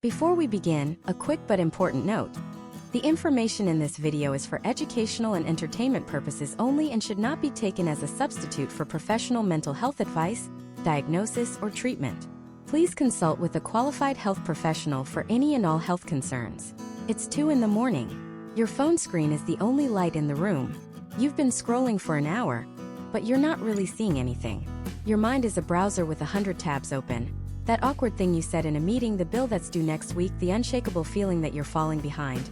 Before we begin, a quick but important note. The information in this video is for educational and entertainment purposes only and should not be taken as a substitute for professional mental health advice, diagnosis, or treatment. Please consult with a qualified health professional for any and all health concerns. It's 2 in the morning. Your phone screen is the only light in the room. You've been scrolling for an hour, but you're not really seeing anything. Your mind is a browser with 100 tabs open. That awkward thing you said in a meeting, the bill that's due next week, the unshakable feeling that you're falling behind.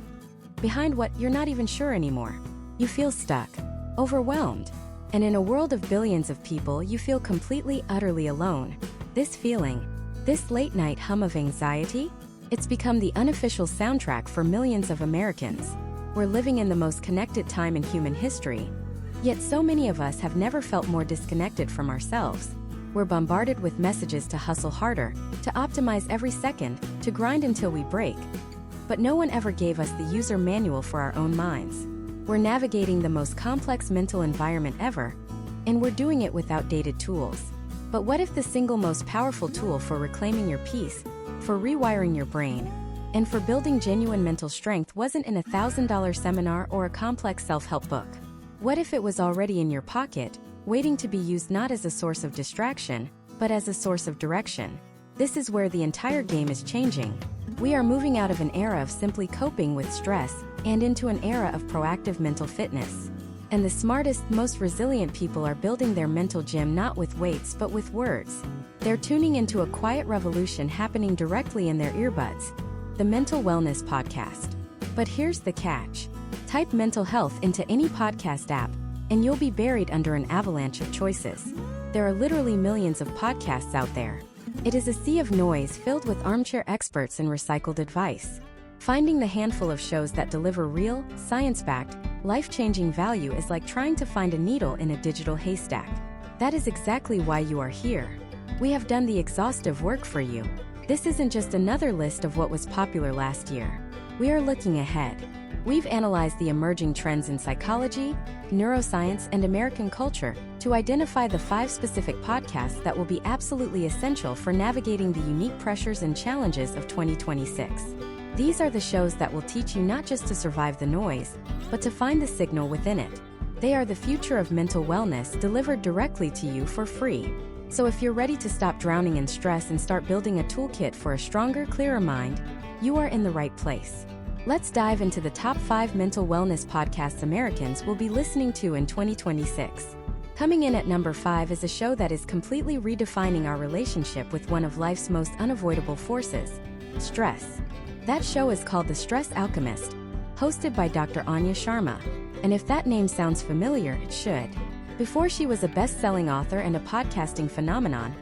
Behind what? You're not even sure anymore. You feel stuck, overwhelmed, and in a world of billions of people, you feel completely, utterly alone. This feeling, this late-night hum of anxiety, it's become the unofficial soundtrack for millions of Americans. We're living in the most connected time in human history, yet so many of us have never felt more disconnected from ourselves. We're bombarded with messages to hustle harder, to optimize every second, to grind until we break. But no one ever gave us the user manual for our own minds. We're navigating the most complex mental environment ever, and we're doing it with outdated tools. But what if the single most powerful tool for reclaiming your peace, for rewiring your brain, and for building genuine mental strength wasn't in a $1,000 seminar or a complex self-help book? What if it was already in your pocket, waiting to be used not as a source of distraction, but as a source of direction? This is where the entire game is changing. We are moving out of an era of simply coping with stress and into an era of proactive mental fitness. And the smartest, most resilient people are building their mental gym not with weights but with words. They're tuning into a quiet revolution happening directly in their earbuds. The Mental Wellness Podcast. But here's the catch. Type mental health into any podcast app, and you'll be buried under an avalanche of choices. There are literally millions of podcasts out there. It is a sea of noise filled with armchair experts and recycled advice. Finding the handful of shows that deliver real, science-backed, life-changing value is like trying to find a needle in a digital haystack. That is exactly why you are here. We have done the exhaustive work for you. This isn't just another list of what was popular last year. We are looking ahead. We've analyzed the emerging trends in psychology, neuroscience, and American culture to identify the 5 specific podcasts that will be absolutely essential for navigating the unique pressures and challenges of 2026. These are the shows that will teach you not just to survive the noise, but to find the signal within it. They are the future of mental wellness delivered directly to you for free. So if you're ready to stop drowning in stress and start building a toolkit for a stronger, clearer mind, you are in the right place. Let's dive into the top 5 mental wellness podcasts Americans will be listening to in 2026. Coming in at number 5 is a show that is completely redefining our relationship with one of life's most unavoidable forces, stress. That show is called The Stress Alchemist, hosted by Dr. Anya Sharma. And if that name sounds familiar, it should. Before she was a best-selling author and a podcasting phenomenon,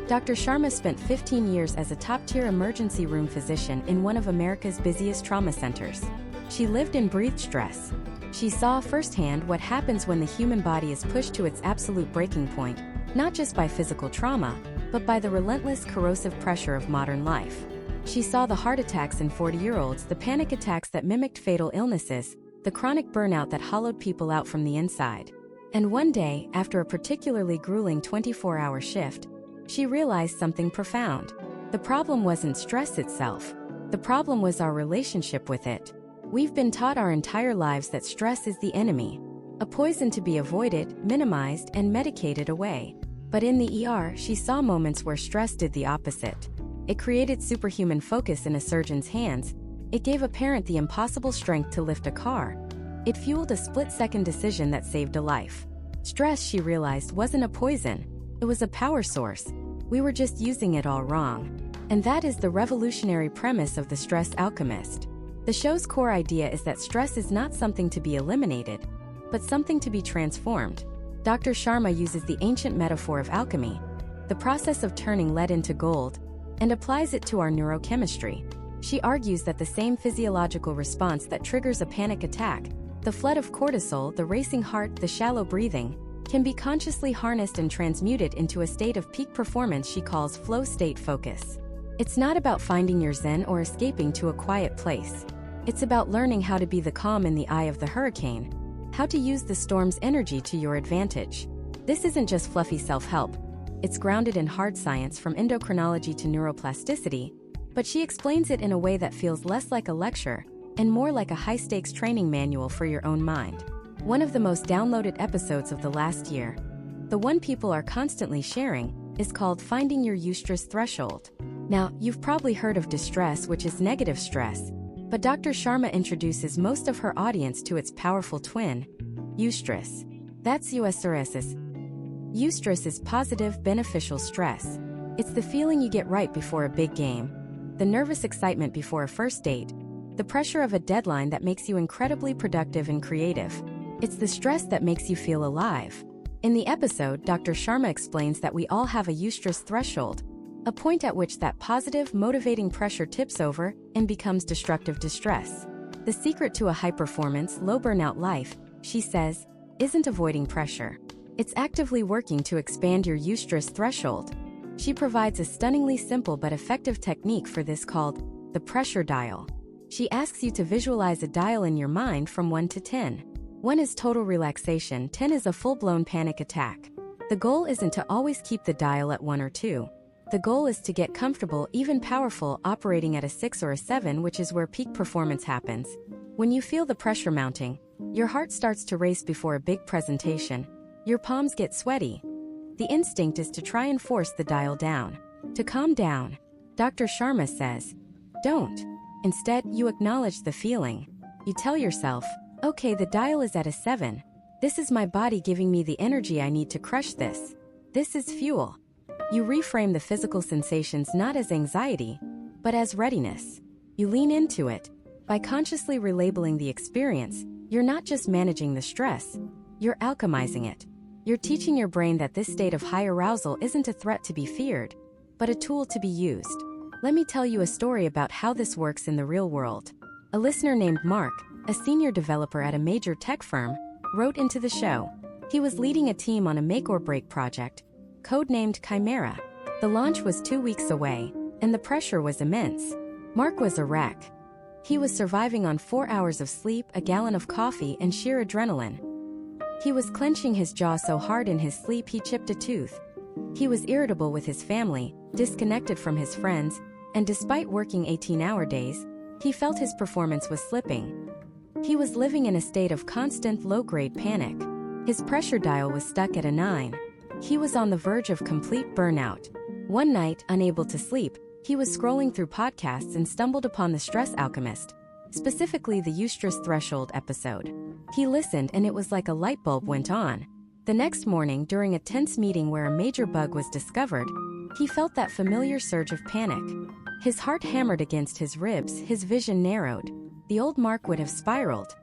Dr. Sharma spent 15 years as a top-tier emergency room physician in one of America's busiest trauma centers. She lived and breathed stress. She saw firsthand what happens when the human body is pushed to its absolute breaking point, not just by physical trauma, but by the relentless corrosive pressure of modern life. She saw the heart attacks in 40-year-olds, the panic attacks that mimicked fatal illnesses, the chronic burnout that hollowed people out from the inside. And one day, after a particularly grueling 24-hour shift, she realized something profound. The problem wasn't stress itself. The problem was our relationship with it. We've been taught our entire lives that stress is the enemy, a poison to be avoided, minimized, and medicated away. But in the ER, she saw moments where stress did the opposite. It created superhuman focus in a surgeon's hands. It gave a parent the impossible strength to lift a car. It fueled a split-second decision that saved a life. Stress, she realized, wasn't a poison. It was a power source. We were just using it all wrong. And that is the revolutionary premise of The Stress Alchemist. The show's core idea is that stress is not something to be eliminated, but something to be transformed. Dr. Sharma uses the ancient metaphor of alchemy, the process of turning lead into gold, and applies it to our neurochemistry. She argues that the same physiological response that triggers a panic attack, the flood of cortisol, the racing heart, the shallow breathing, can be consciously harnessed and transmuted into a state of peak performance she calls flow state focus. It's not about finding your zen or escaping to a quiet place. It's about learning how to be the calm in the eye of the hurricane, how to use the storm's energy to your advantage. This isn't just fluffy self-help. It's grounded in hard science from endocrinology to neuroplasticity, But she explains it in a way that feels less like a lecture and more like a high-stakes training manual for your own mind. One of the most downloaded episodes of the last year, the one people are constantly sharing, is called Finding Your Eustress Threshold. Now, you've probably heard of distress, which is negative stress, but Dr. Sharma introduces most of her audience to its powerful twin, eustress. That's eustress. Eustress is positive, beneficial stress. It's the feeling you get right before a big game, the nervous excitement before a first date, the pressure of a deadline that makes you incredibly productive and creative. It's the stress that makes you feel alive. In the episode, Dr. Sharma explains that we all have a eustress threshold, a point at which that positive, motivating pressure tips over and becomes destructive distress. The secret to a high-performance, low-burnout life, she says, isn't avoiding pressure. It's actively working to expand your eustress threshold. She provides a stunningly simple but effective technique for this called the pressure dial. She asks you to visualize a dial in your mind from 1 to 10. 1 is total relaxation, 10 is a full-blown panic attack. The goal isn't to always keep the dial at 1 or 2. The goal is to get comfortable, even powerful, operating at a 6 or a 7, which is where peak performance happens. When you feel the pressure mounting, your heart starts to race before a big presentation. Your palms get sweaty. The instinct is to try and force the dial down. To calm down, Dr. Sharma says, don't. Instead, you acknowledge the feeling. You tell yourself, okay, the dial is at a 7. This is my body giving me the energy I need to crush this. This is fuel. You reframe the physical sensations not as anxiety, but as readiness. You lean into it. By consciously relabeling the experience, you're not just managing the stress, you're alchemizing it. You're teaching your brain that this state of high arousal isn't a threat to be feared, but a tool to be used. Let me tell you a story about how this works in the real world. A listener named Mark, a senior developer at a major tech firm, wrote into the show. He was leading a team on a make-or-break project, codenamed Chimera. The launch was 2 weeks away, and the pressure was immense. Mark was a wreck. He was surviving on 4 hours of sleep, a gallon of coffee, and sheer adrenaline. He was clenching his jaw so hard in his sleep he chipped a tooth. He was irritable with his family, disconnected from his friends, and despite working 18-hour days, he felt his performance was slipping. He was living in a state of constant low-grade panic. His pressure dial was stuck at a 9. He was on the verge of complete burnout. One night, unable to sleep, he was scrolling through podcasts and stumbled upon The Stress Alchemist, specifically the Eustress Threshold episode. He listened and it was like a light bulb went on. The next morning, during a tense meeting where a major bug was discovered, he felt that familiar surge of panic. His heart hammered against his ribs, his vision narrowed. The old Mark would have spiraled.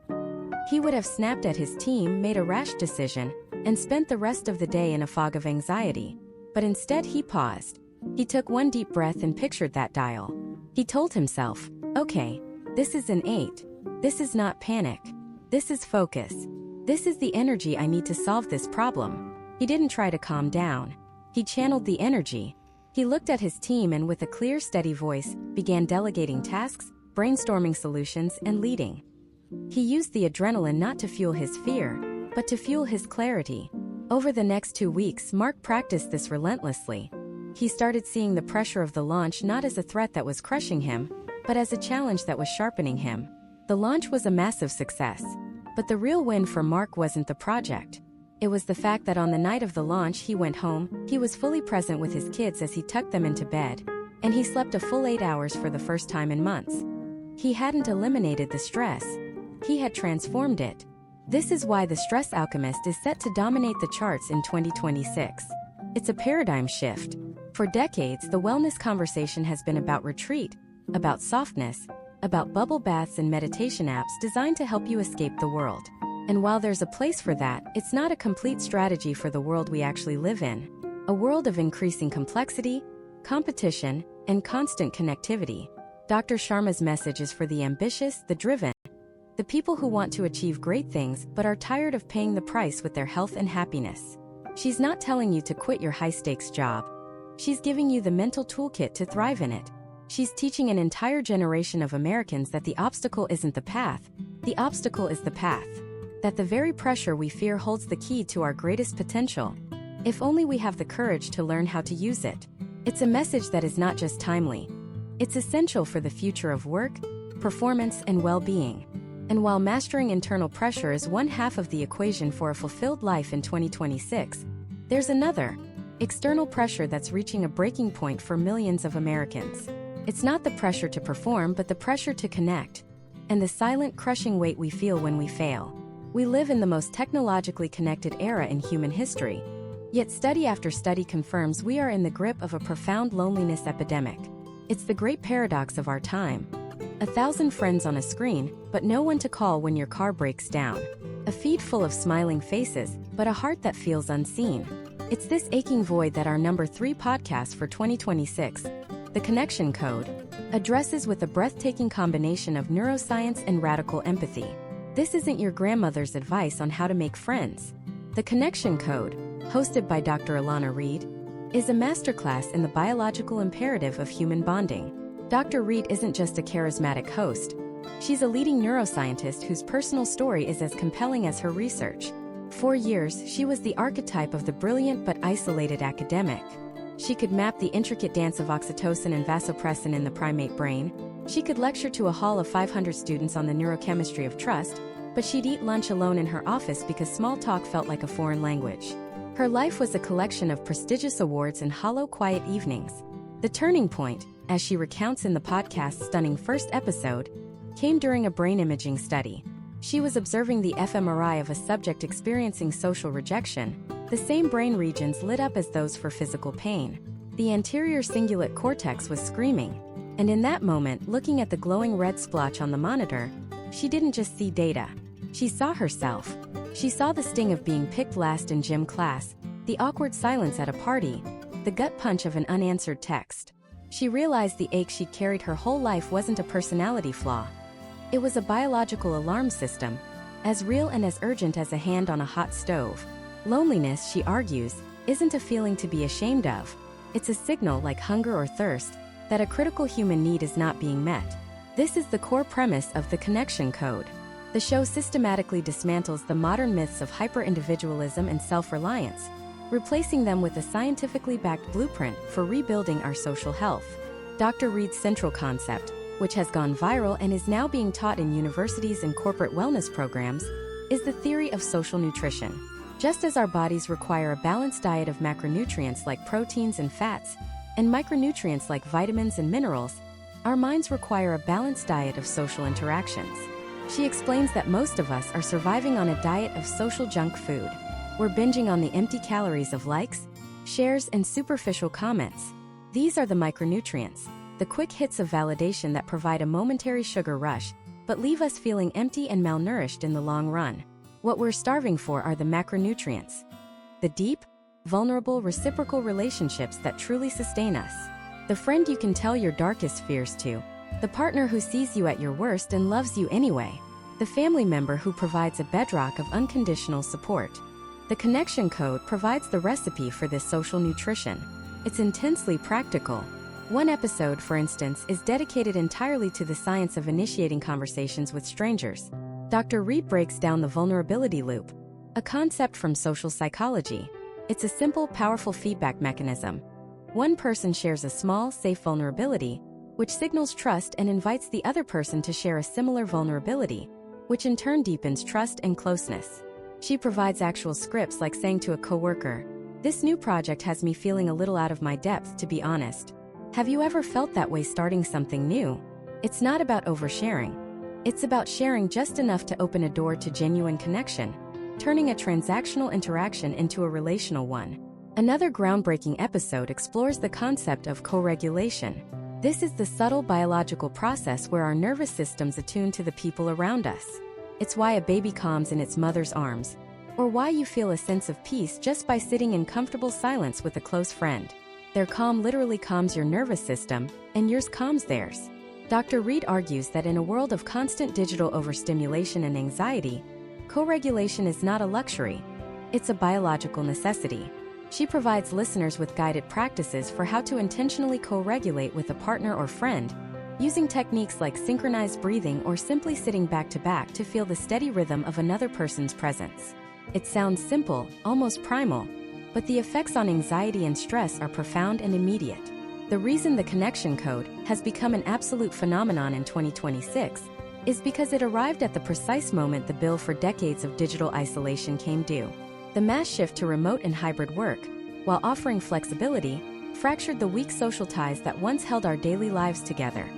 He would have snapped at his team, made a rash decision, and spent the rest of the day in a fog of anxiety. But instead he paused. He took one deep breath and pictured that dial. He told himself, okay, this is an 8. This is not panic. This is focus. This is the energy I need to solve this problem. He didn't try to calm down. He channeled the energy. He looked at his team and with a clear, steady voice, began delegating tasks, brainstorming solutions, and leading. He used the adrenaline not to fuel his fear, but to fuel his clarity. Over the next 2 weeks, Mark practiced this relentlessly. He started seeing the pressure of the launch not as a threat that was crushing him, but as a challenge that was sharpening him. The launch was a massive success. But the real win for Mark wasn't the project. It was the fact that on the night of the launch he went home, he was fully present with his kids as he tucked them into bed, and he slept a full 8 hours for the first time in months. He hadn't eliminated the stress. He had transformed it. This is why The Stress Alchemist is set to dominate the charts in 2026. It's a paradigm shift. For decades, the wellness conversation has been about retreat, about softness, about bubble baths and meditation apps designed to help you escape the world. And while there's a place for that, it's not a complete strategy for the world we actually live in. A world of increasing complexity, competition, and constant connectivity. Dr. Sharma's message is for the ambitious, the driven, the people who want to achieve great things but are tired of paying the price with their health and happiness. She's not telling you to quit your high-stakes job. She's giving you the mental toolkit to thrive in it. She's teaching an entire generation of Americans that the obstacle isn't the path, the obstacle is the path. That the very pressure we fear holds the key to our greatest potential, if only we have the courage to learn how to use it. It's a message that is not just timely. It's essential for the future of work, performance, and well-being. And while mastering internal pressure is one half of the equation for a fulfilled life in 2026, there's another, external pressure that's reaching a breaking point for millions of Americans. It's not the pressure to perform, but the pressure to connect, and the silent, crushing weight we feel when we fail. We live in the most technologically connected era in human history, yet study after study confirms we are in the grip of a profound loneliness epidemic. It's the great paradox of our time. 1,000 friends on a screen, but no one to call when your car breaks down. A feed full of smiling faces, but a heart that feels unseen. It's this aching void that our number 3 podcast for 2026, The Connection Code, addresses with a breathtaking combination of neuroscience and radical empathy. This isn't your grandmother's advice on how to make friends. The Connection Code, hosted by Dr. Alana Reed, is a masterclass in the biological imperative of human bonding. Dr. Reed isn't just a charismatic host. She's a leading neuroscientist whose personal story is as compelling as her research. For years, she was the archetype of the brilliant but isolated academic. She could map the intricate dance of oxytocin and vasopressin in the primate brain. She could lecture to a hall of 500 students on the neurochemistry of trust, but she'd eat lunch alone in her office because small talk felt like a foreign language. Her life was a collection of prestigious awards and hollow, quiet evenings. The turning point, as she recounts in the podcast's stunning first episode, came during a brain imaging study. She was observing the fMRI of a subject experiencing social rejection, the same brain regions lit up as those for physical pain. The anterior cingulate cortex was screaming, and in that moment, looking at the glowing red splotch on the monitor, she didn't just see data. She saw herself. She saw the sting of being picked last in gym class, the awkward silence at a party, the gut punch of an unanswered text. She realized the ache she'd carried her whole life wasn't a personality flaw. It was a biological alarm system, as real and as urgent as a hand on a hot stove. Loneliness, she argues, isn't a feeling to be ashamed of. It's a signal, like hunger or thirst, that a critical human need is not being met. This is the core premise of The Connection Code. The show systematically dismantles the modern myths of hyper-individualism and self-reliance, replacing them with a scientifically backed blueprint for rebuilding our social health. Dr. Reed's central concept, which has gone viral and is now being taught in universities and corporate wellness programs, is the theory of social nutrition. Just as our bodies require a balanced diet of macronutrients like proteins and fats, and micronutrients like vitamins and minerals, our minds require a balanced diet of social interactions. She explains that most of us are surviving on a diet of social junk food. We're binging on the empty calories of likes, shares, and superficial comments. These are the micronutrients, the quick hits of validation that provide a momentary sugar rush, but leave us feeling empty and malnourished in the long run. What we're starving for are the macronutrients, the deep, vulnerable, reciprocal relationships that truly sustain us. The friend you can tell your darkest fears to, the partner who sees you at your worst and loves you anyway, the family member who provides a bedrock of unconditional support. The Connection Code provides the recipe for this social nutrition. It's intensely practical. One episode, for instance, is dedicated entirely to the science of initiating conversations with strangers. Dr. Reed breaks down the vulnerability loop, a concept from social psychology. It's a simple, powerful feedback mechanism. One person shares a small, safe vulnerability, which signals trust and invites the other person to share a similar vulnerability, which in turn deepens trust and closeness. She provides actual scripts, like saying to a coworker, "This new project has me feeling a little out of my depth, to be honest." Have you ever felt that way starting something new? It's not about oversharing. It's about sharing just enough to open a door to genuine connection, turning a transactional interaction into a relational one. Another groundbreaking episode explores the concept of co-regulation. This is the subtle biological process where our nervous systems attune to the people around us. It's why a baby calms in its mother's arms, or why you feel a sense of peace just by sitting in comfortable silence with a close friend. Their calm literally calms your nervous system, and yours calms theirs. Dr. Reed argues that in a world of constant digital overstimulation and anxiety, co-regulation is not a luxury. It's a biological necessity. She provides listeners with guided practices for how to intentionally co-regulate with a partner or friend, using techniques like synchronized breathing or simply sitting back to back to feel the steady rhythm of another person's presence. It sounds simple, almost primal, but the effects on anxiety and stress are profound and immediate. The reason the connection code has become an absolute phenomenon in 2026 is because it arrived at the precise moment the bill for decades of digital isolation came due. The mass shift to remote and hybrid work, while offering flexibility, fractured the weak social ties that once held our daily lives together.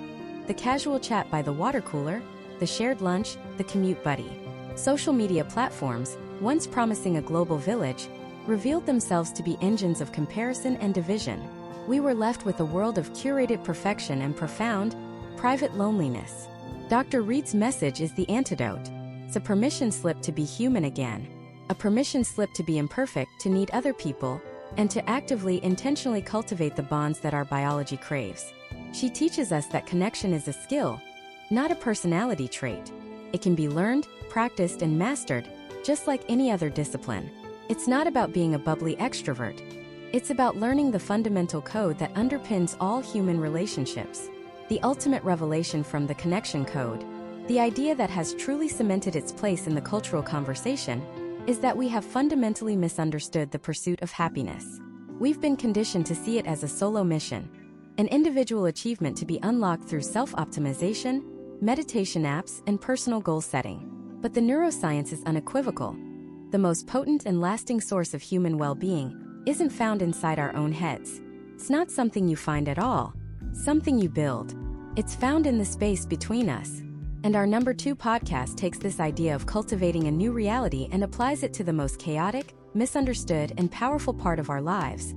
The casual chat by the water cooler, the shared lunch, the commute buddy. Social media platforms, once promising a global village, revealed themselves to be engines of comparison and division. We were left with a world of curated perfection and profound, private loneliness. Dr. Reed's message is the antidote. It's a permission slip to be human again. A permission slip to be imperfect, to need other people, and to actively, intentionally cultivate the bonds that our biology craves. She teaches us that connection is a skill, not a personality trait. It can be learned, practiced, and mastered, just like any other discipline. It's not about being a bubbly extrovert. It's about learning the fundamental code that underpins all human relationships. The ultimate revelation from the connection code, the idea that has truly cemented its place in the cultural conversation, is that we have fundamentally misunderstood the pursuit of happiness. We've been conditioned to see it as a solo mission, an individual achievement to be unlocked through self-optimization, meditation apps, and personal goal setting. But the neuroscience is unequivocal. The most potent and lasting source of human well-being isn't found inside our own heads. It's not something you find at all, something you build. It's found in the space between us. And our number 2 podcast takes this idea of cultivating a new reality and applies it to the most chaotic, misunderstood, and powerful part of our lives.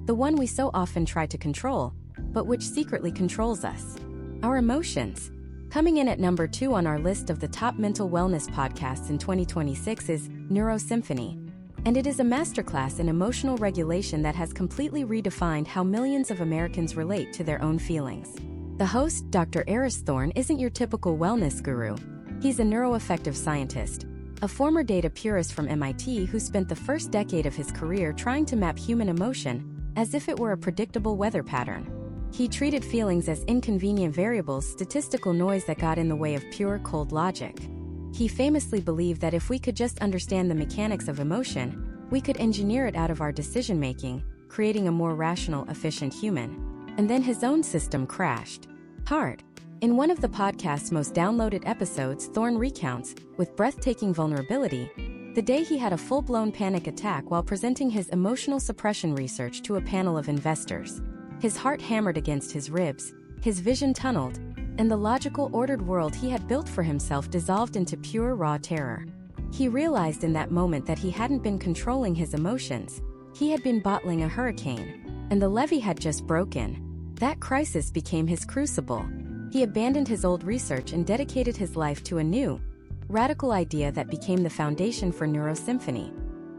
The one we so often try to control, but which secretly controls us. Our emotions. Coming in at number 2 on our list of the top mental wellness podcasts in 2026 is Neurosymphony. And it is a masterclass in emotional regulation that has completely redefined how millions of Americans relate to their own feelings. The host, Dr. Eris Thorne, isn't your typical wellness guru. He's a neuroaffective scientist, a former data purist from MIT who spent the first decade of his career trying to map human emotion as if it were a predictable weather pattern. He treated feelings as inconvenient variables, statistical noise that got in the way of pure, cold logic. He famously believed that if we could just understand the mechanics of emotion, we could engineer it out of our decision-making, creating a more rational, efficient human. And then his own system crashed hard. In one of the podcast's most downloaded episodes, Thorne recounts, with breathtaking vulnerability, the day he had a full-blown panic attack while presenting his emotional suppression research to a panel of investors. His heart hammered against his ribs, his vision tunneled, and the logical, ordered world he had built for himself dissolved into pure, raw terror. He realized in that moment that he hadn't been controlling his emotions. He had been bottling a hurricane, and the levee had just broken. That crisis became his crucible. He abandoned his old research and dedicated his life to a new, radical idea that became the foundation for Neurosymphony.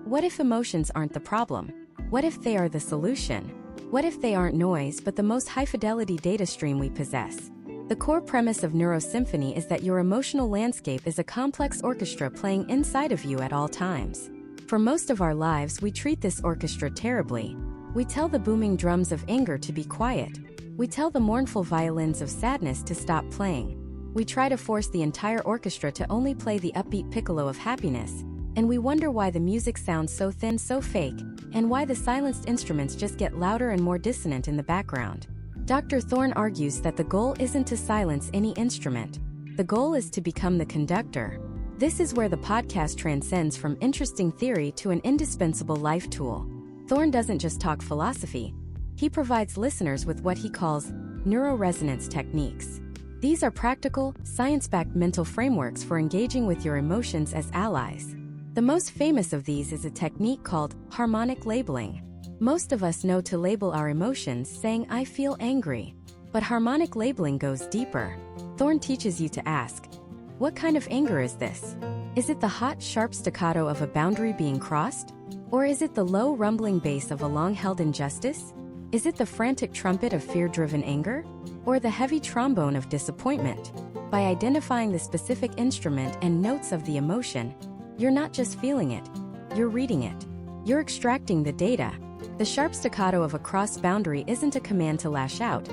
What if emotions aren't the problem? What if they are the solution? What if they aren't noise but the most high-fidelity data stream we possess? The core premise of Neurosymphony is that your emotional landscape is a complex orchestra playing inside of you at all times. For most of our lives, we treat this orchestra terribly. We tell the booming drums of anger to be quiet. We tell the mournful violins of sadness to stop playing. We try to force the entire orchestra to only play the upbeat piccolo of happiness, and we wonder why the music sounds so thin, so fake, and why the silenced instruments just get louder and more dissonant in the background. Dr. Thorne argues that the goal isn't to silence any instrument. The goal is to become the conductor. This is where the podcast transcends from interesting theory to an indispensable life tool. Thorne doesn't just talk philosophy. He provides listeners with what he calls neuroresonance techniques. These are practical, science-backed mental frameworks for engaging with your emotions as allies. The most famous of these is a technique called harmonic labeling. Most of us know to label our emotions, saying, "I feel angry." But harmonic labeling goes deeper. Thorne teaches you to ask, what kind of anger is this? Is it the hot, sharp staccato of a boundary being crossed? Or is it the low, rumbling bass of a long-held injustice? Is it the frantic trumpet of fear-driven anger? Or the heavy trombone of disappointment? By identifying the specific instrument and notes of the emotion, you're not just feeling it, you're reading it. You're extracting the data. The sharp staccato of a crossed boundary isn't a command to lash out.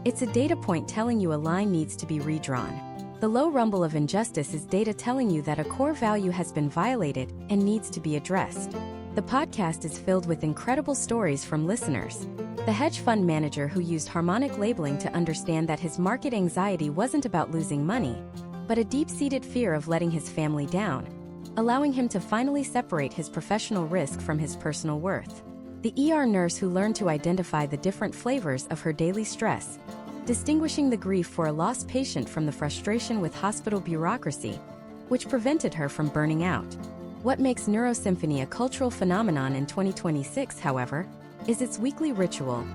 It's a data point telling you a line needs to be redrawn. The low rumble of injustice is data telling you that a core value has been violated and needs to be addressed. The podcast is filled with incredible stories from listeners. The hedge fund manager who used harmonic labeling to understand that his market anxiety wasn't about losing money, but a deep-seated fear of letting his family down, allowing him to finally separate his professional risk from his personal worth. The ER nurse who learned to identify the different flavors of her daily stress, distinguishing the grief for a lost patient from the frustration with hospital bureaucracy, which prevented her from burning out. What makes Neurosymphony a cultural phenomenon in 2026, however, is its weekly ritual,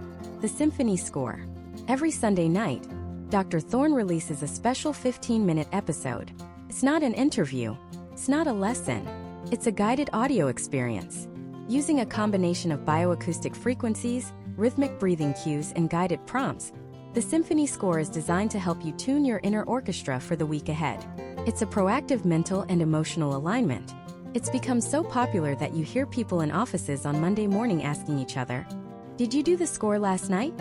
the Symphony Score. Every Sunday night, Dr. Thorne releases a special 15-minute episode. It's not an interview, it's not a lesson, it's a guided audio experience. Using a combination of bioacoustic frequencies, rhythmic breathing cues, and guided prompts, the Symphony Score is designed to help you tune your inner orchestra for the week ahead. It's a proactive mental and emotional alignment. It's become so popular that you hear people in offices on Monday morning asking each other, "Did you do the score last night?"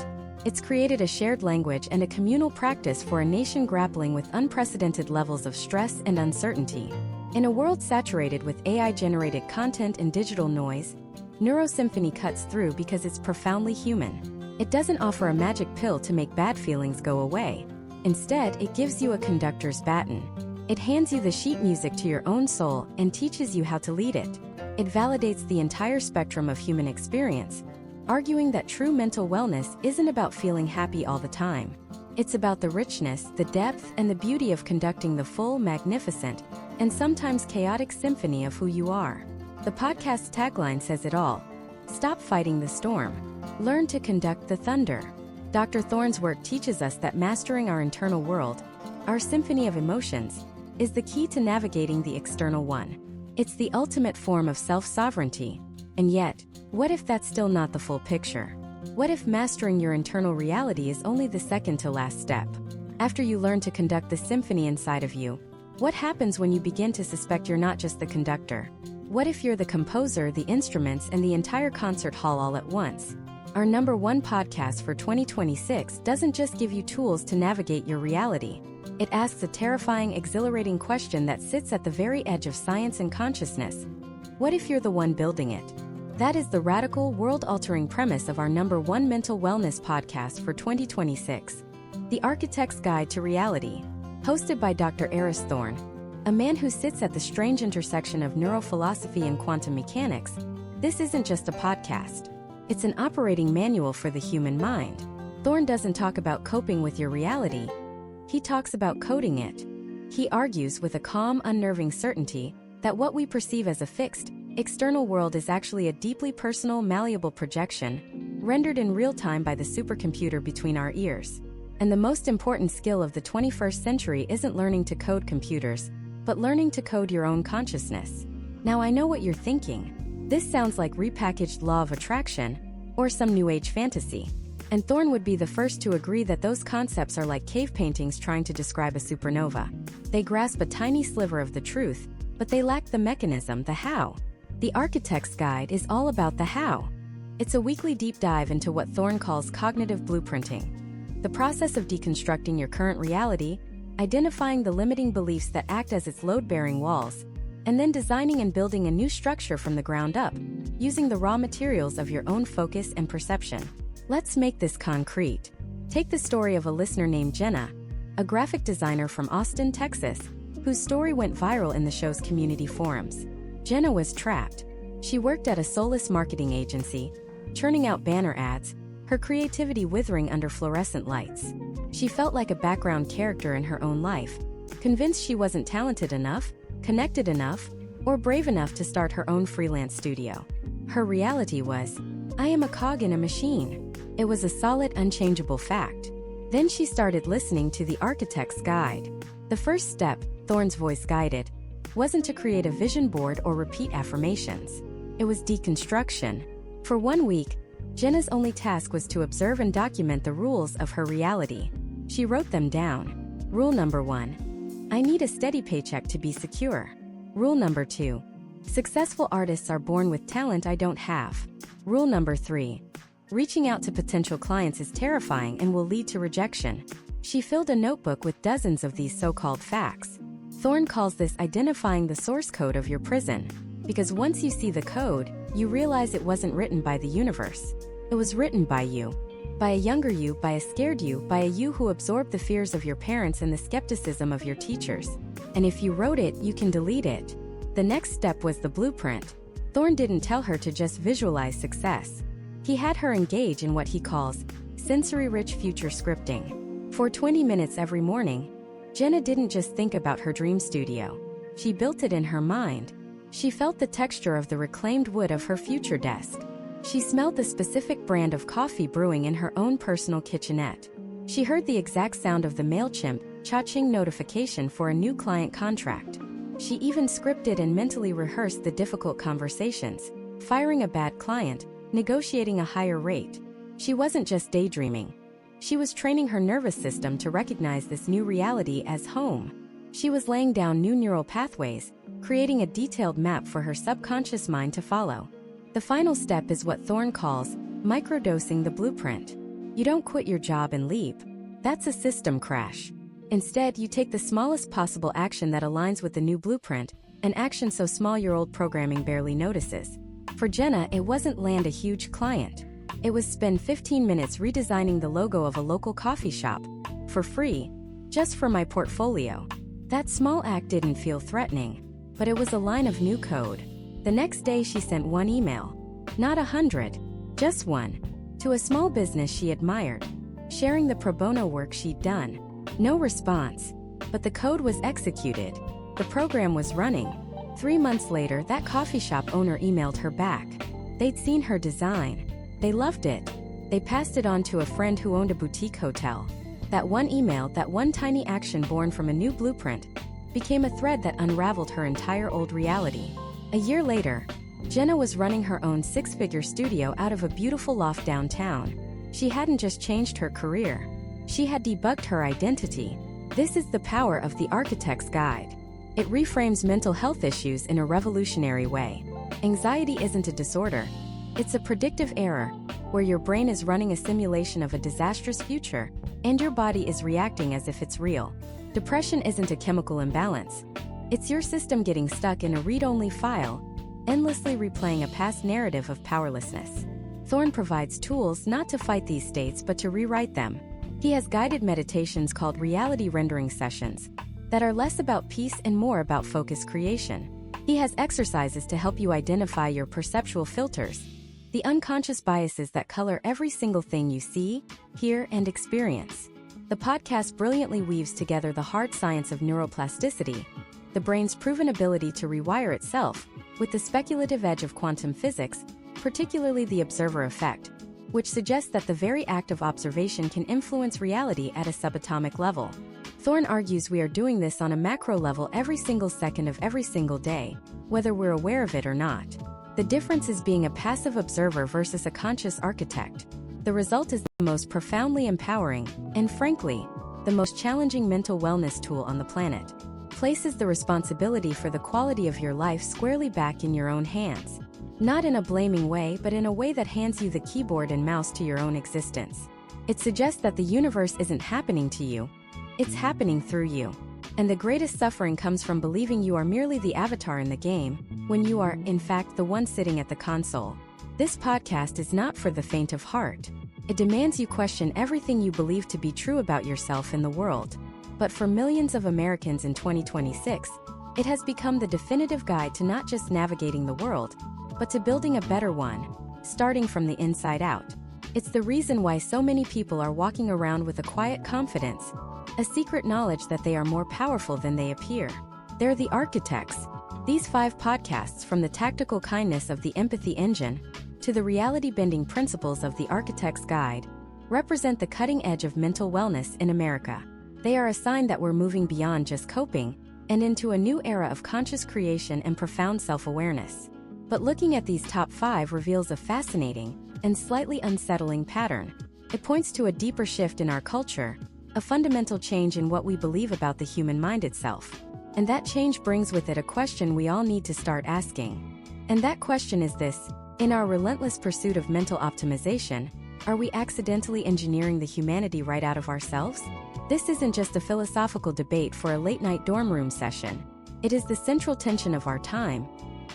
It's created a shared language and a communal practice for a nation grappling with unprecedented levels of stress and uncertainty. In a world saturated with AI-generated content and digital noise, Neurosymphony cuts through because it's profoundly human. It doesn't offer a magic pill to make bad feelings go away. Instead, it gives you a conductor's baton. It hands you the sheet music to your own soul and teaches you how to lead it. It validates the entire spectrum of human experience, arguing that true mental wellness isn't about feeling happy all the time. It's about the richness, the depth, and the beauty of conducting the full, magnificent, and sometimes chaotic symphony of who you are. The podcast's tagline says it all. Stop fighting the storm. Learn to conduct the thunder. Dr. Thorne's work teaches us that mastering our internal world, our symphony of emotions, is the key to navigating the external one. It's the ultimate form of self-sovereignty. And yet, what if that's still not the full picture? What if mastering your internal reality is only the second to last step? After you learn to conduct the symphony inside of you, what happens when you begin to suspect you're not just the conductor? What if you're the composer, the instruments, and the entire concert hall all at once? Our #1 podcast for 2026 doesn't just give you tools to navigate your reality. It asks a terrifying, exhilarating question that sits at the very edge of science and consciousness. What if you're the one building it? That is the radical, world-altering premise of our #1 mental wellness podcast for 2026, The Architect's Guide to Reality, hosted by Dr. Eris Thorne, a man who sits at the strange intersection of neurophilosophy and quantum mechanics. This isn't just a podcast. It's an operating manual for the human mind. Thorne doesn't talk about coping with your reality. He talks about coding it. He argues with a calm, unnerving certainty that what we perceive as a fixed, external world is actually a deeply personal, malleable projection, rendered in real time by the supercomputer between our ears. And the most important skill of the 21st century isn't learning to code computers, but learning to code your own consciousness. Now I know what you're thinking. This sounds like repackaged law of attraction, or some new age fantasy. And Thorne would be the first to agree that those concepts are like cave paintings trying to describe a supernova. They grasp a tiny sliver of the truth, but they lack the mechanism, the how. The Architect's Guide is all about the how. It's a weekly deep dive into what Thorne calls cognitive blueprinting, the process of deconstructing your current reality, identifying the limiting beliefs that act as its load-bearing walls, and then designing and building a new structure from the ground up, using the raw materials of your own focus and perception. Let's make this concrete. Take the story of a listener named Jenna, a graphic designer from Austin, Texas, whose story went viral in the show's community forums. Jenna was trapped. She worked at a soulless marketing agency, churning out banner ads, her creativity withering under fluorescent lights. She felt like a background character in her own life, convinced she wasn't talented enough, connected enough, or brave enough to start her own freelance studio. Her reality was, I am a cog in a machine. It was a solid, unchangeable fact. Then she started listening to The Architect's Guide. The first step, Thorne's voice guided, wasn't to create a vision board or repeat affirmations. It was deconstruction. For 1 week, Jenna's only task was to observe and document the rules of her reality. She wrote them down. Rule number 1. I need a steady paycheck to be secure. Rule number 2. Successful artists are born with talent I don't have. Rule number 3. Reaching out to potential clients is terrifying and will lead to rejection. She filled a notebook with dozens of these so-called facts. Thorne calls this identifying the source code of your prison, because once you see the code, you realize it wasn't written by the universe. It was written by you. By a younger you, by a scared you, by a you who absorbed the fears of your parents and the skepticism of your teachers. And if you wrote it, you can delete it. The next step was the blueprint. Thorne didn't tell her to just visualize success. He had her engage in what he calls sensory-rich future scripting. For 20 minutes every morning, Jenna didn't just think about her dream studio. She built it in her mind. She felt the texture of the reclaimed wood of her future desk. She smelled the specific brand of coffee brewing in her own personal kitchenette. She heard the exact sound of the MailChimp cha-ching notification for a new client contract. She even scripted and mentally rehearsed the difficult conversations, firing a bad client, negotiating a higher rate. She wasn't just daydreaming. She was training her nervous system to recognize this new reality as home. She was laying down new neural pathways, creating a detailed map for her subconscious mind to follow. The final step is what Thorne calls microdosing the blueprint. You don't quit your job and leave. That's a system crash. Instead, you take the smallest possible action that aligns with the new blueprint, an action so small your old programming barely notices. For Jenna, it wasn't land a huge client. It was spend 15 minutes redesigning the logo of a local coffee shop, for free, just for my portfolio. That small act didn't feel threatening, but it was a line of new code. The next day she sent one email, not 100, just one, to a small business she admired, sharing the pro bono work she'd done. No response, but the code was executed. The program was running. 3 months later, that coffee shop owner emailed her back. They'd seen her design. They loved it. They passed it on to a friend who owned a boutique hotel. That one email, that one tiny action born from a new blueprint, became a thread that unraveled her entire old reality. A year later, Jenna was running her own 6-figure studio out of a beautiful loft downtown. She hadn't just changed her career. She had debugged her identity. This is the power of the Architect's Guide. It reframes mental health issues in a revolutionary way. Anxiety isn't a disorder. It's a predictive error, where your brain is running a simulation of a disastrous future, and your body is reacting as if it's real. Depression isn't a chemical imbalance. It's your system getting stuck in a read-only file, endlessly replaying a past narrative of powerlessness. Thorne provides tools not to fight these states but to rewrite them. He has guided meditations called reality rendering sessions that are less about peace and more about focus creation. He has exercises to help you identify your perceptual filters, the unconscious biases that color every single thing you see, hear, and experience. The podcast brilliantly weaves together the hard science of neuroplasticity, the brain's proven ability to rewire itself, with the speculative edge of quantum physics, particularly the observer effect, which suggests that the very act of observation can influence reality at a subatomic level. Thorne argues we are doing this on a macro level every single second of every single day, whether we're aware of it or not. The difference is being a passive observer versus a conscious architect. The result is the most profoundly empowering, and frankly, the most challenging mental wellness tool on the planet. Places the responsibility for the quality of your life squarely back in your own hands. Not in a blaming way, but in a way that hands you the keyboard and mouse to your own existence. It suggests that the universe isn't happening to you, it's happening through you. And the greatest suffering comes from believing you are merely the avatar in the game, when you are, in fact, the one sitting at the console. This podcast is not for the faint of heart. It demands you question everything you believe to be true about yourself and the world. But for millions of Americans in 2026, it has become the definitive guide to not just navigating the world, but to building a better one, starting from the inside out. It's the reason why so many people are walking around with a quiet confidence, a secret knowledge that they are more powerful than they appear. They're the architects. These 5 podcasts, from the tactical kindness of the empathy engine to the reality-bending principles of the Architect's Guide, represent the cutting edge of mental wellness in America. They are a sign that we're moving beyond just coping and into a new era of conscious creation and profound self-awareness. But looking at these top 5 reveals a fascinating and slightly unsettling pattern. It points to a deeper shift in our culture, a fundamental change in what we believe about the human mind itself. And that change brings with it a question we all need to start asking. And that question is this: in our relentless pursuit of mental optimization, are we accidentally engineering the humanity right out of ourselves? This isn't just a philosophical debate for a late-night dorm room session. It is the central tension of our time,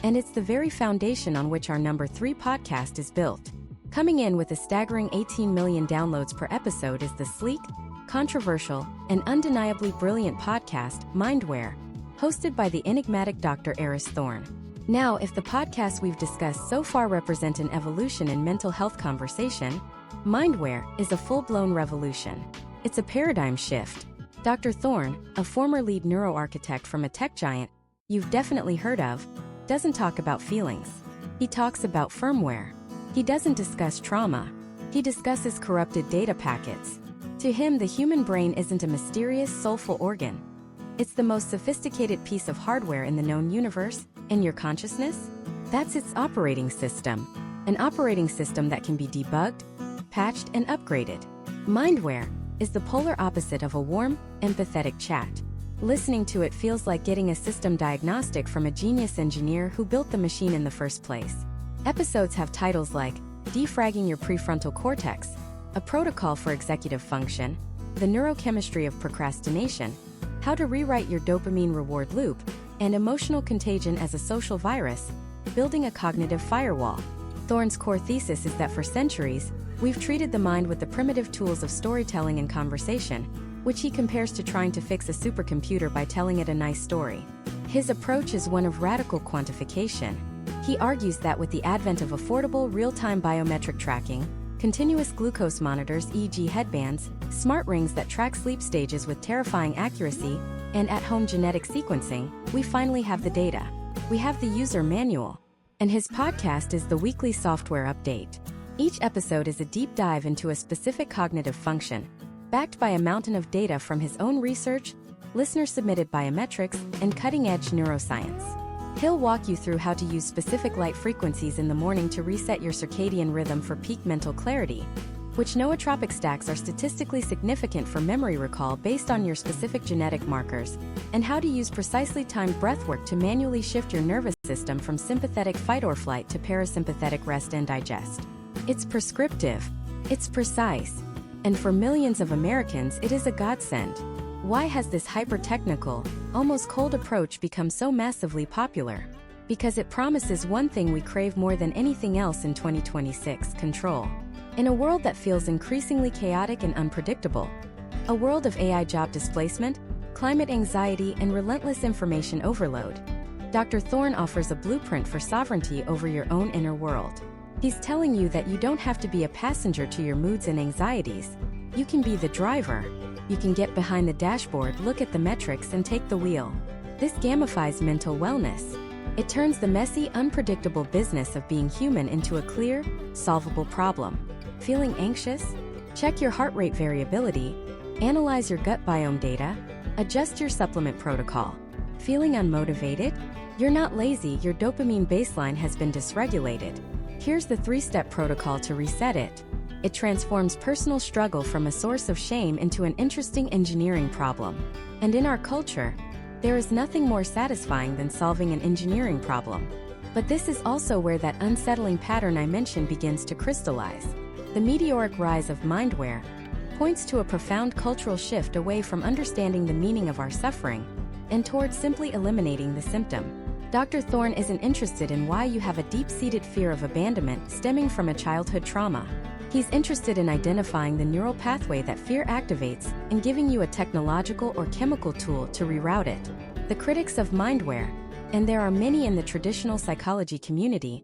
and it's the very foundation on which our number 3 podcast is built. Coming in with a staggering 18 million downloads per episode is the sleek, controversial, and undeniably brilliant podcast, Mindware, hosted by the enigmatic Dr. Eris Thorne. Now, if the podcasts we've discussed so far represent an evolution in mental health conversation, Mindware is a full-blown revolution. It's a paradigm shift. Dr. Thorne, a former lead neuroarchitect from a tech giant you've definitely heard of, doesn't talk about feelings. He talks about firmware. He doesn't discuss trauma. He discusses corrupted data packets. To him, the human brain isn't a mysterious, soulful organ. It's the most sophisticated piece of hardware in the known universe, and your consciousness? That's its operating system. An operating system that can be debugged, patched, and upgraded. Mindware is the polar opposite of a warm, empathetic chat. Listening to it feels like getting a system diagnostic from a genius engineer who built the machine in the first place. Episodes have titles like Defragging Your Prefrontal Cortex, A Protocol for Executive Function, The Neurochemistry of Procrastination, How to Rewrite Your Dopamine Reward Loop, and Emotional Contagion as a Social Virus, Building a Cognitive Firewall. Thorne's core thesis is that for centuries, we've treated the mind with the primitive tools of storytelling and conversation, which he compares to trying to fix a supercomputer by telling it a nice story. His approach is one of radical quantification. He argues that with the advent of affordable, real-time biometric tracking, continuous glucose monitors e.g. headbands, smart rings that track sleep stages with terrifying accuracy, and at-home genetic sequencing, we finally have the data. We have the user manual. And his podcast is the weekly software update. Each episode is a deep dive into a specific cognitive function, backed by a mountain of data from his own research, listener-submitted biometrics, and cutting-edge neuroscience. He'll walk you through how to use specific light frequencies in the morning to reset your circadian rhythm for peak mental clarity, which nootropic stacks are statistically significant for memory recall based on your specific genetic markers, and how to use precisely timed breathwork to manually shift your nervous system from sympathetic fight or flight to parasympathetic rest and digest. It's prescriptive, it's precise, and for millions of Americans it is a godsend. Why has this hyper-technical, almost cold approach become so massively popular? Because it promises one thing we crave more than anything else in 2026: control. In a world that feels increasingly chaotic and unpredictable, a world of AI job displacement, climate anxiety, and relentless information overload, Dr. Thorne offers a blueprint for sovereignty over your own inner world. He's telling you that you don't have to be a passenger to your moods and anxieties. You can be the driver. You can get behind the dashboard, look at the metrics, and take the wheel. This gamifies mental wellness. It turns the messy, unpredictable business of being human into a clear, solvable problem. Feeling anxious? Check your heart rate variability. Analyze your gut biome data. Adjust your supplement protocol. Feeling unmotivated? You're not lazy, your dopamine baseline has been dysregulated. Here's the 3-step protocol to reset it. It transforms personal struggle from a source of shame into an interesting engineering problem. And in our culture, there is nothing more satisfying than solving an engineering problem. But this is also where that unsettling pattern I mentioned begins to crystallize. The meteoric rise of Mindware points to a profound cultural shift away from understanding the meaning of our suffering and towards simply eliminating the symptom. Dr. Thorne isn't interested in why you have a deep-seated fear of abandonment stemming from a childhood trauma. He's interested in identifying the neural pathway that fear activates and giving you a technological or chemical tool to reroute it. The critics of Mindware, and there are many in the traditional psychology community,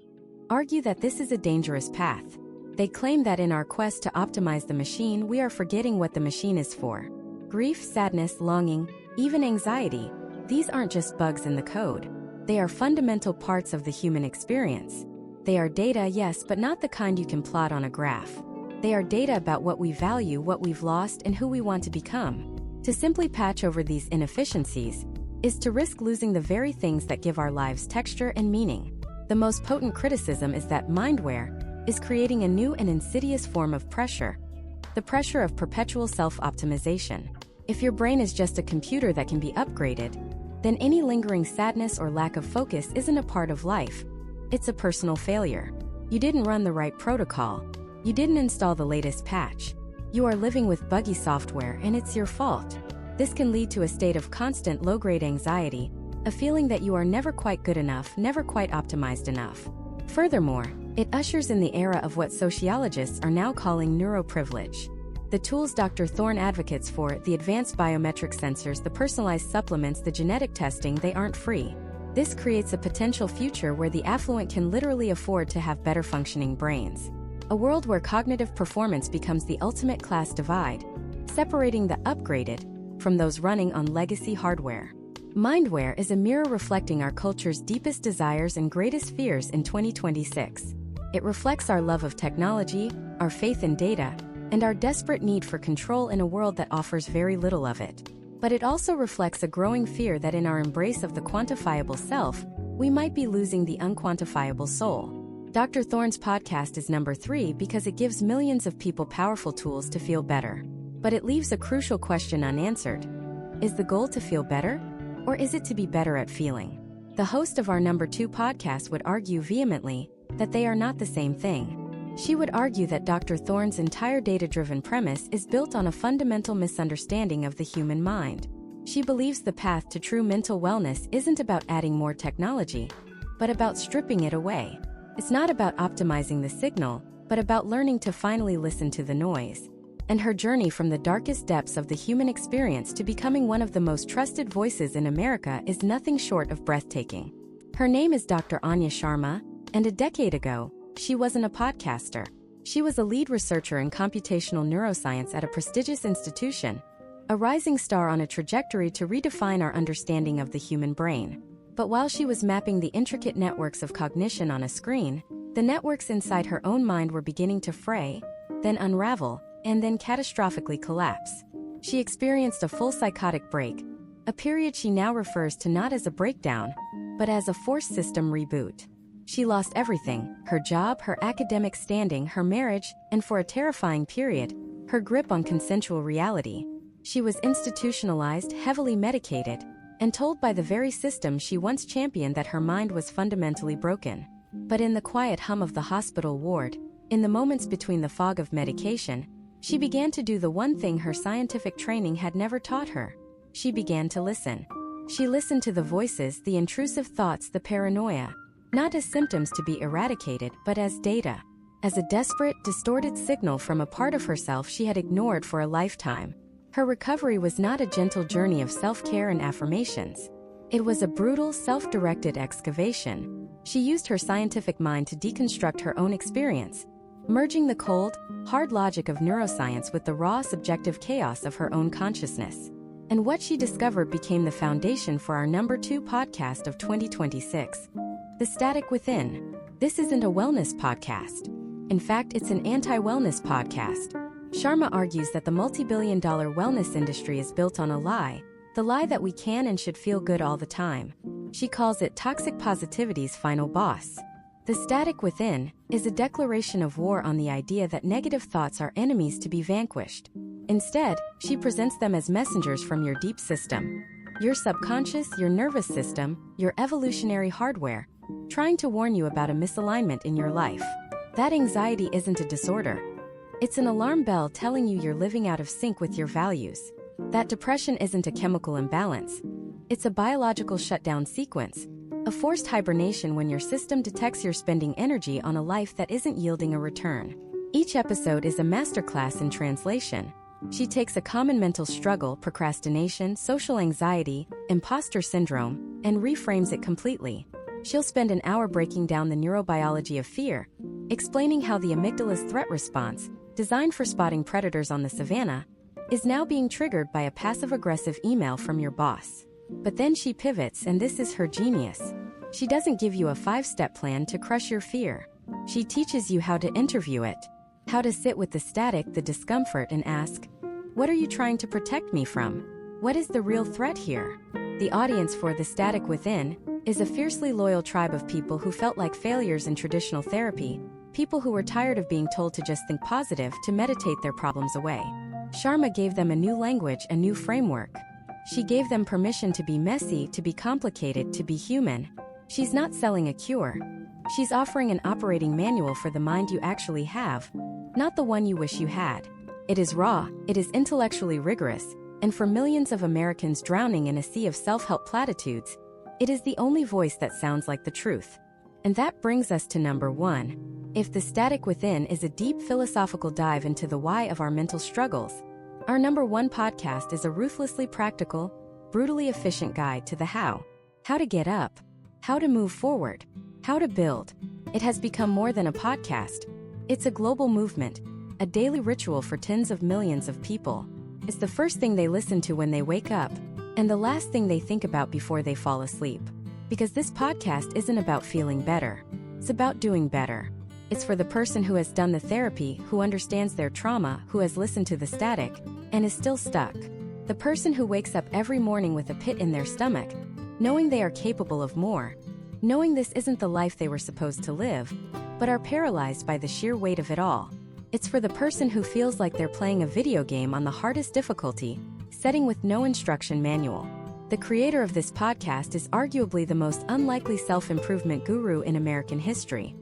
argue that this is a dangerous path. They claim that in our quest to optimize the machine, we are forgetting what the machine is for. Grief, sadness, longing, even anxiety, these aren't just bugs in the code. They are fundamental parts of the human experience. They are data, yes, but not the kind you can plot on a graph. They are data about what we value, what we've lost, and who we want to become. To simply patch over these inefficiencies is to risk losing the very things that give our lives texture and meaning. The most potent criticism is that Mindware is creating a new and insidious form of pressure, the pressure of perpetual self-optimization. If your brain is just a computer that can be upgraded, then any lingering sadness or lack of focus isn't a part of life. It's a personal failure. You didn't run the right protocol. You didn't install the latest patch. You are living with buggy software and it's your fault. This can lead to a state of constant low-grade anxiety, a feeling that you are never quite good enough, never quite optimized enough. Furthermore, It ushers in the era of what sociologists are now calling neuroprivilege. The tools Dr. Thorne advocates for, the advanced biometric sensors, the personalized supplements, the genetic testing, they aren't free. This creates a potential future where the affluent can literally afford to have better functioning brains. A world where cognitive performance becomes the ultimate class divide, separating the upgraded from those running on legacy hardware. Mindware is a mirror reflecting our culture's deepest desires and greatest fears in 2026. It reflects our love of technology, our faith in data, and our desperate need for control in a world that offers very little of it. But it also reflects a growing fear that in our embrace of the quantifiable self, we might be losing the unquantifiable soul. Dr. Thorne's podcast is number 3 because it gives millions of people powerful tools to feel better. But it leaves a crucial question unanswered. Is the goal to feel better? Or is it to be better at feeling? The host of our number 2 podcast would argue vehemently that they are not the same thing. She would argue that Dr. Thorne's entire data-driven premise is built on a fundamental misunderstanding of the human mind. She believes the path to true mental wellness isn't about adding more technology, but about stripping it away. It's not about optimizing the signal, but about learning to finally listen to the noise. And her journey from the darkest depths of the human experience to becoming one of the most trusted voices in America is nothing short of breathtaking. Her name is Dr. Anya Sharma, and a decade ago, she wasn't a podcaster. She was a lead researcher in computational neuroscience at a prestigious institution, a rising star on a trajectory to redefine our understanding of the human brain. But while she was mapping the intricate networks of cognition on a screen, the networks inside her own mind were beginning to fray, then unravel, and then catastrophically collapse. She experienced a full psychotic break, a period she now refers to not as a breakdown, but as a forced system reboot. She lost everything: her job, her academic standing, her marriage, and for a terrifying period, her grip on consensual reality. She was institutionalized, heavily medicated, and told by the very system she once championed that her mind was fundamentally broken. But in the quiet hum of the hospital ward, in the moments between the fog of medication, she began to do the one thing her scientific training had never taught her. She began to listen. She listened to the voices, the intrusive thoughts, the paranoia, not as symptoms to be eradicated, but as data, as a desperate, distorted signal from a part of herself she had ignored for a lifetime. Her recovery was not a gentle journey of self-care and affirmations. It was a brutal, self-directed excavation. She used her scientific mind to deconstruct her own experience, merging the cold, hard logic of neuroscience with the raw, subjective chaos of her own consciousness. And what she discovered became the foundation for our number 2 podcast of 2026. The Static Within. This isn't a wellness podcast. In fact, it's an anti-wellness podcast. Sharma argues that the multi-billion-dollar wellness industry is built on a lie, the lie that we can and should feel good all the time. She calls it toxic positivity's final boss. The Static Within is a declaration of war on the idea that negative thoughts are enemies to be vanquished. Instead, she presents them as messengers from your deep system, your subconscious, your nervous system, your evolutionary hardware, trying to warn you about a misalignment in your life. That anxiety isn't a disorder. It's an alarm bell telling you you're living out of sync with your values. That depression isn't a chemical imbalance. It's a biological shutdown sequence, a forced hibernation when your system detects you're spending energy on a life that isn't yielding a return. Each episode is a masterclass in translation. She takes a common mental struggle, procrastination, social anxiety, imposter syndrome, and reframes it completely. She'll spend an hour breaking down the neurobiology of fear, explaining how the amygdala's threat response, designed for spotting predators on the savannah, is now being triggered by a passive-aggressive email from your boss. But then she pivots, and this is her genius. She doesn't give you a 5-step plan to crush your fear. She teaches you how to interview it, how to sit with the static, the discomfort, and ask, what are you trying to protect me from? What is the real threat here? The audience for The Static Within is a fiercely loyal tribe of people who felt like failures in traditional therapy, people who were tired of being told to just think positive, to meditate their problems away. Sharma gave them a new language, a new framework. She gave them permission to be messy, to be complicated, to be human. She's not selling a cure. She's offering an operating manual for the mind you actually have, not the one you wish you had. It is raw, it is intellectually rigorous, and for millions of Americans drowning in a sea of self-help platitudes, it is the only voice that sounds like the truth. And that brings us to number 1. If the static within is a deep philosophical dive into the why of our mental struggles, our number one podcast is a ruthlessly practical, brutally efficient guide to the how to get up, how to move forward, how to build. It has become more than a podcast. It's a global movement, a daily ritual for tens of millions of people. It's the first thing they listen to when they wake up, and the last thing they think about before they fall asleep. Because this podcast isn't about feeling better. It's about doing better. It's for the person who has done the therapy, who understands their trauma, who has listened to the static, and is still stuck. The person who wakes up every morning with a pit in their stomach, knowing they are capable of more, knowing this isn't the life they were supposed to live, but are paralyzed by the sheer weight of it all. It's for the person who feels like they're playing a video game on the hardest difficulty, setting with no instruction manual. The creator of this podcast is arguably the most unlikely self-improvement guru in American history.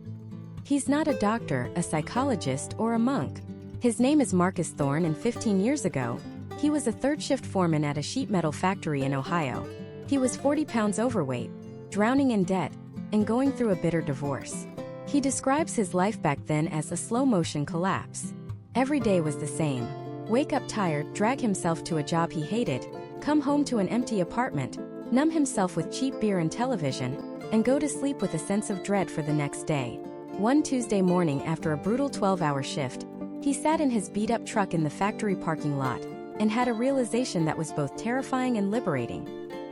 He's not a doctor, a psychologist, or a monk. His name is Marcus Thorne, and 15 years ago, he was a third-shift foreman at a sheet metal factory in Ohio. He was 40 pounds overweight, drowning in debt, and going through a bitter divorce. He describes his life back then as a slow-motion collapse. Every day was the same. Wake up tired, drag himself to a job he hated, come home to an empty apartment, numb himself with cheap beer and television, and go to sleep with a sense of dread for the next day. One Tuesday morning after a brutal 12-hour shift, he sat in his beat-up truck in the factory parking lot and had a realization that was both terrifying and liberating.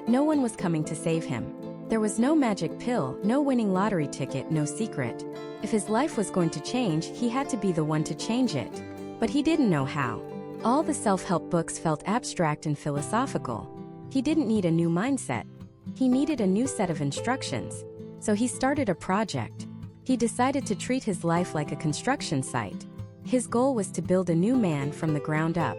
No one was coming to save him. There was no magic pill, no winning lottery ticket, no secret. If his life was going to change, he had to be the one to change it. But he didn't know how. All the self-help books felt abstract and philosophical. He didn't need a new mindset. He needed a new set of instructions. So he started a project. He decided to treat his life like a construction site. His goal was to build a new man from the ground up.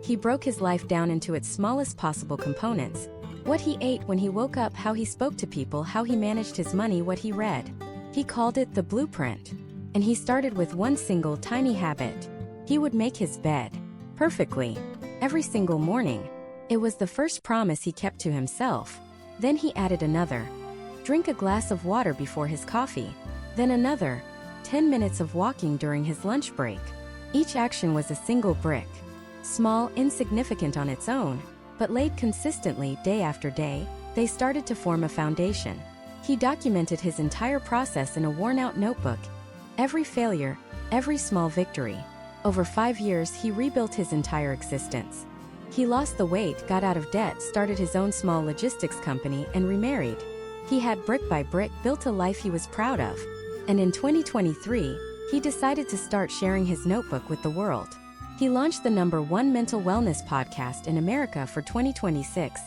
He broke his life down into its smallest possible components. What he ate when he woke up, how he spoke to people, how he managed his money, what he read. He called it the blueprint. And he started with one single tiny habit. He would make his bed. Perfectly. Every single morning. It was the first promise he kept to himself. Then he added another. Drink a glass of water before his coffee. Then another. 10 minutes of walking during his lunch break. Each action was a single brick. Small, insignificant on its own, but laid consistently day after day, they started to form a foundation. He documented his entire process in a worn-out notebook. Every failure, every small victory. Over 5 years, he rebuilt his entire existence. He lost the weight, got out of debt, started his own small logistics company, and remarried. He had brick by brick built a life he was proud of. And in 2023, he decided to start sharing his notebook with the world. He launched the #1 mental wellness podcast in America for 2026,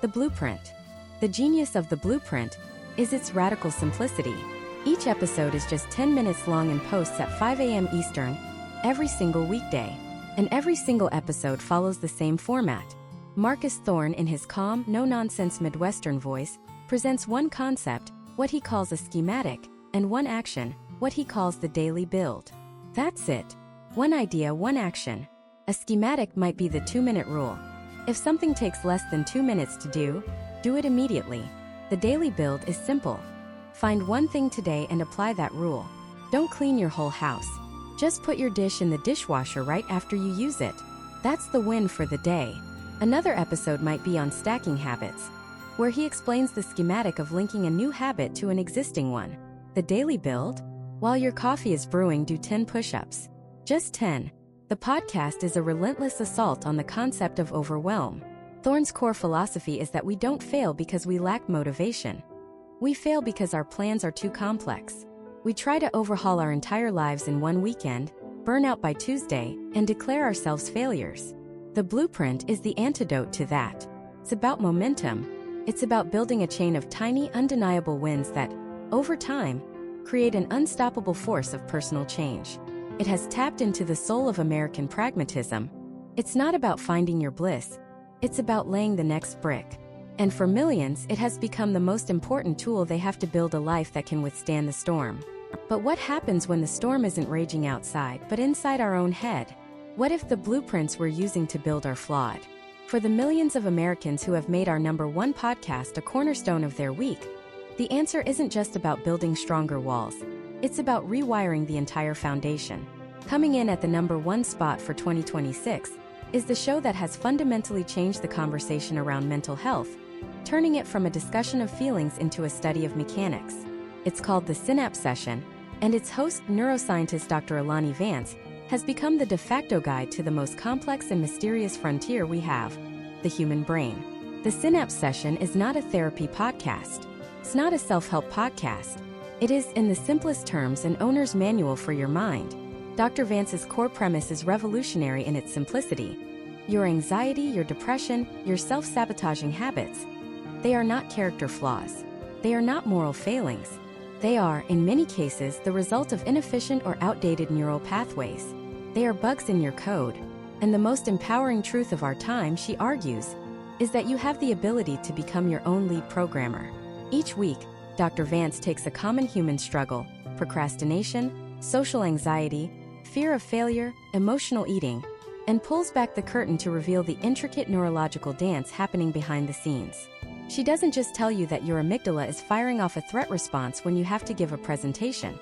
The Blueprint. The genius of The Blueprint is its radical simplicity. Each episode is just 10 minutes long and posts at 5 a.m. Eastern, every single weekday. And every single episode follows the same format. Marcus Thorne, in his calm, no-nonsense Midwestern voice, presents one concept, what he calls a schematic, and one action, what he calls the daily build. That's it. One idea, one action. A schematic might be the 2-minute rule. If something takes less than 2 minutes to do it immediately. The daily build is simple. Find one thing today and apply that rule. Don't clean your whole house. Just put your dish in the dishwasher right after you use it. That's the win for the day. Another episode might be on stacking habits, where he explains the schematic of linking a new habit to an existing one. The daily build? While your coffee is brewing, do 10 push-ups. Just 10. The podcast is a relentless assault on the concept of overwhelm. Thorne's core philosophy is that we don't fail because we lack motivation. We fail because our plans are too complex. We try to overhaul our entire lives in one weekend, burn out by Tuesday, and declare ourselves failures. The Blueprint is the antidote to that. It's about momentum. It's about building a chain of tiny, undeniable wins that, over time, create an unstoppable force of personal change. It has tapped into the soul of American pragmatism. It's not about finding your bliss. It's about laying the next brick. And for millions, it has become the most important tool they have to build a life that can withstand the storm. But what happens when the storm isn't raging outside, but inside our own head? What if the blueprints we're using to build are flawed? For the millions of Americans who have made our #1 podcast a cornerstone of their week, the answer isn't just about building stronger walls. It's about rewiring the entire foundation. Coming in at the #1 spot for 2026 is the show that has fundamentally changed the conversation around mental health, turning it from a discussion of feelings into a study of mechanics. It's called The Synapse Session, and its host, neuroscientist Dr. Alani Vance, has become the de facto guide to the most complex and mysterious frontier we have, the human brain. The Synapse Session is not a therapy podcast. It's not a self-help podcast. It is, in the simplest terms, an owner's manual for your mind. Dr. Vance's core premise is revolutionary in its simplicity. Your anxiety, your depression, your self-sabotaging habits, they are not character flaws. They are not moral failings. They are, in many cases, the result of inefficient or outdated neural pathways. They are bugs in your code. And the most empowering truth of our time, she argues, is that you have the ability to become your own lead programmer. Each week, Dr. Vance takes a common human struggle, procrastination, social anxiety, fear of failure, emotional eating, and pulls back the curtain to reveal the intricate neurological dance happening behind the scenes. She doesn't just tell you that your amygdala is firing off a threat response when you have to give a presentation.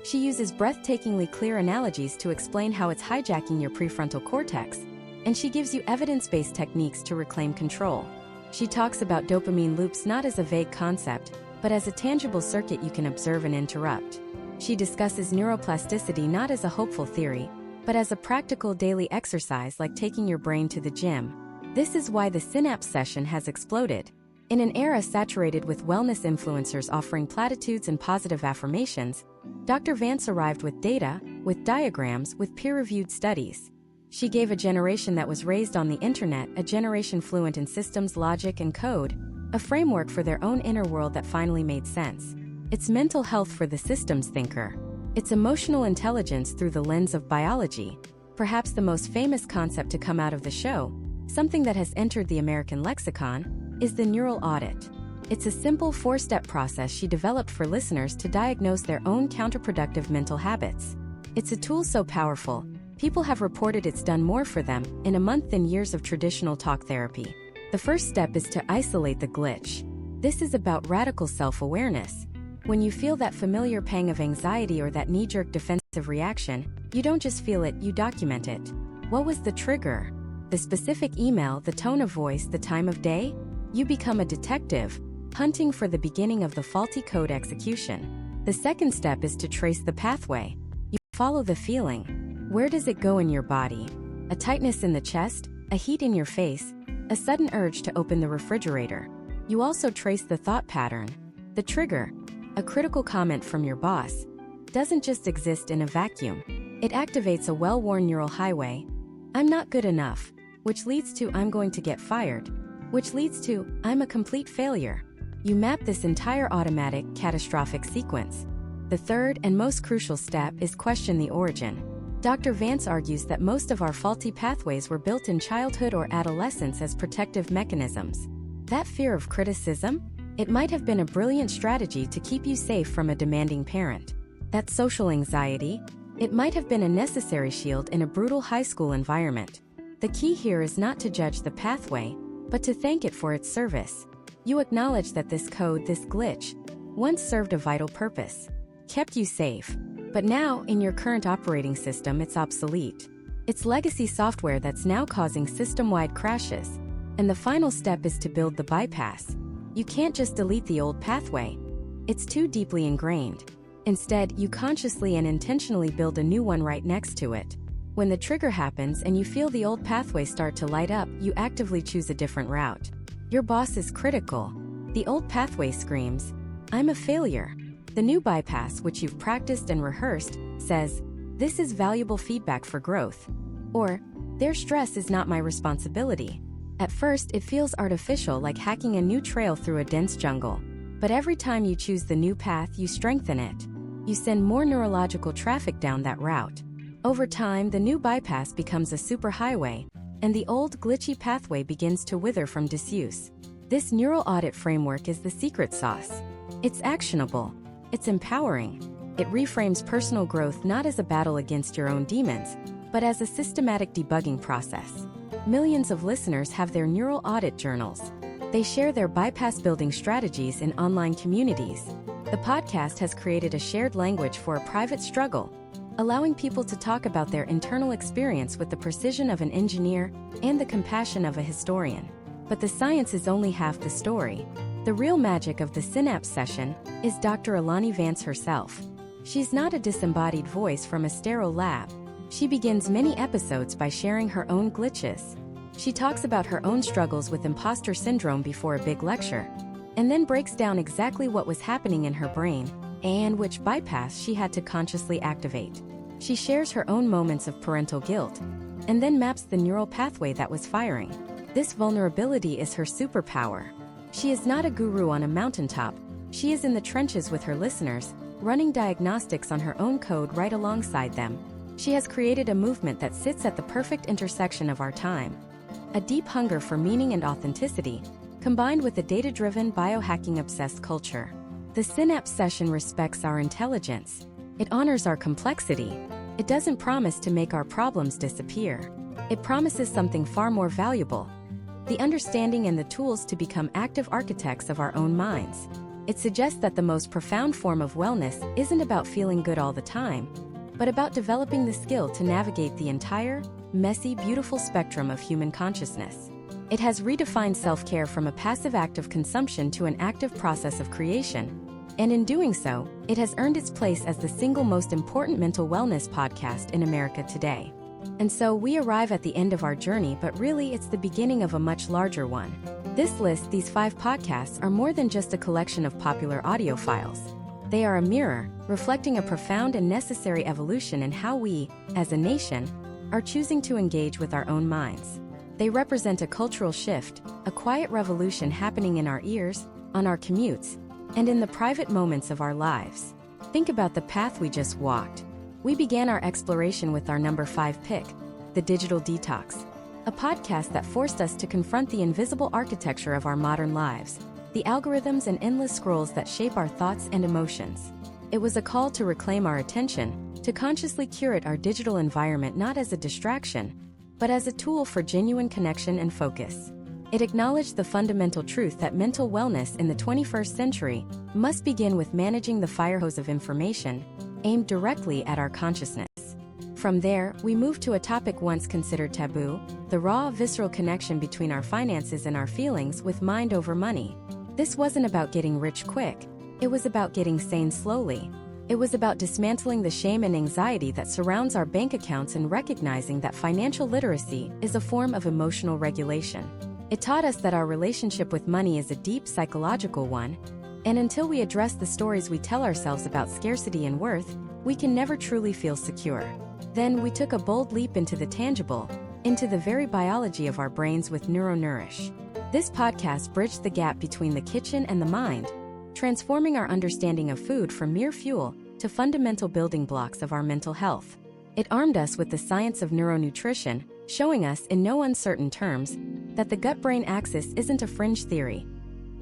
She uses breathtakingly clear analogies to explain how it's hijacking your prefrontal cortex, and she gives you evidence-based techniques to reclaim control. She talks about dopamine loops not as a vague concept, but as a tangible circuit you can observe and interrupt. She discusses neuroplasticity not as a hopeful theory, but as a practical daily exercise like taking your brain to the gym. This is why the Synapse Session has exploded. In an era saturated with wellness influencers offering platitudes and positive affirmations, Dr. Vance arrived with data, with diagrams, with peer-reviewed studies. She gave a generation that was raised on the internet a generation fluent in systems, logic, and code, a framework for their own inner world that finally made sense. It's mental health for the systems thinker. It's emotional intelligence through the lens of biology. Perhaps the most famous concept to come out of the show, something that has entered the American lexicon, is the neural audit. It's a simple 4-step process she developed for listeners to diagnose their own counterproductive mental habits. It's a tool so powerful, people have reported it's done more for them in a month than years of traditional talk therapy. The first step is to isolate the glitch. This is about radical self-awareness. When you feel that familiar pang of anxiety or that knee-jerk defensive reaction, you don't just feel it, you document it. What was the trigger? The specific email, the tone of voice, the time of day? You become a detective, hunting for the beginning of the faulty code execution. The second step is to trace the pathway. You follow the feeling. Where does it go in your body? A tightness in the chest? A heat in your face? A sudden urge to open the refrigerator? You also trace the thought pattern. The trigger, a critical comment from your boss, doesn't just exist in a vacuum. It activates a well-worn neural highway. I'm not good enough, which leads to I'm going to get fired, which leads to I'm a complete failure. You map this entire automatic, catastrophic sequence. The third and most crucial step is question the origin. Dr. Vance argues that most of our faulty pathways were built in childhood or adolescence as protective mechanisms. That fear of criticism? It might have been a brilliant strategy to keep you safe from a demanding parent. That social anxiety? It might have been a necessary shield in a brutal high school environment. The key here is not to judge the pathway, but to thank it for its service. You acknowledge that this code, this glitch, once served a vital purpose, kept you safe. But now, in your current operating system, it's obsolete. It's legacy software that's now causing system-wide crashes. And the final step is to build the bypass. You can't just delete the old pathway. It's too deeply ingrained. Instead, you consciously and intentionally build a new one right next to it. When the trigger happens and you feel the old pathway start to light up, you actively choose a different route. Your boss is critical. The old pathway screams, I'm a failure. The new bypass, which you've practiced and rehearsed, says, this is valuable feedback for growth. Or, their stress is not my responsibility. At first, it feels artificial, like hacking a new trail through a dense jungle. But every time you choose the new path, you strengthen it. You send more neurological traffic down that route. Over time, the new bypass becomes a superhighway, and the old glitchy pathway begins to wither from disuse. This neural audit framework is the secret sauce. It's actionable. It's empowering. It reframes personal growth not as a battle against your own demons, but as a systematic debugging process. Millions of listeners have their neural audit journals. They share their bypass-building strategies in online communities. The podcast has created a shared language for a private struggle, allowing people to talk about their internal experience with the precision of an engineer and the compassion of a historian. But the science is only half the story. The real magic of the Synapse session is Dr. Alani Vance herself. She's not a disembodied voice from a sterile lab. She begins many episodes by sharing her own glitches. She talks about her own struggles with imposter syndrome before a big lecture, and then breaks down exactly what was happening in her brain and which bypass she had to consciously activate. She shares her own moments of parental guilt, and then maps the neural pathway that was firing. This vulnerability is her superpower. She is not a guru on a mountaintop. She is in the trenches with her listeners, running diagnostics on her own code right alongside them. She has created a movement that sits at the perfect intersection of our time. A deep hunger for meaning and authenticity, combined with a data-driven, biohacking-obsessed culture. The Synapse session respects our intelligence. It honors our complexity. It doesn't promise to make our problems disappear. It promises something far more valuable: the understanding and the tools to become active architects of our own minds. It suggests that the most profound form of wellness isn't about feeling good all the time, but about developing the skill to navigate the entire, messy, beautiful spectrum of human consciousness. It has redefined self-care from a passive act of consumption to an active process of creation, and in doing so, it has earned its place as the single most important mental wellness podcast in America today. And so we arrive at the end of our journey, but really it's the beginning of a much larger one. This list, these 5 podcasts, are more than just a collection of popular audio files. They are a mirror, reflecting a profound and necessary evolution in how we, as a nation, are choosing to engage with our own minds. They represent a cultural shift, a quiet revolution happening in our ears, on our commutes, and in the private moments of our lives. Think about the path we just walked. We began our exploration with our number 5 pick, The Digital Detox, a podcast that forced us to confront the invisible architecture of our modern lives, the algorithms and endless scrolls that shape our thoughts and emotions. It was a call to reclaim our attention, to consciously curate our digital environment not as a distraction, but as a tool for genuine connection and focus. It acknowledged the fundamental truth that mental wellness in the 21st century must begin with managing the firehose of information aimed directly at our consciousness. From there, we moved to a topic once considered taboo: the raw, visceral connection between our finances and our feelings, with mind over money. This wasn't about getting rich quick. It was about getting sane slowly. It was about dismantling the shame and anxiety that surrounds our bank accounts and recognizing that financial literacy is a form of emotional regulation. It taught us that our relationship with money is a deep psychological one, and until we address the stories we tell ourselves about scarcity and worth, we can never truly feel secure. Then we took a bold leap into the tangible, into the very biology of our brains with NeuroNourish. This podcast bridged the gap between the kitchen and the mind, transforming our understanding of food from mere fuel to fundamental building blocks of our mental health. It armed us with the science of neuronutrition, showing us in no uncertain terms that the gut-brain axis isn't a fringe theory.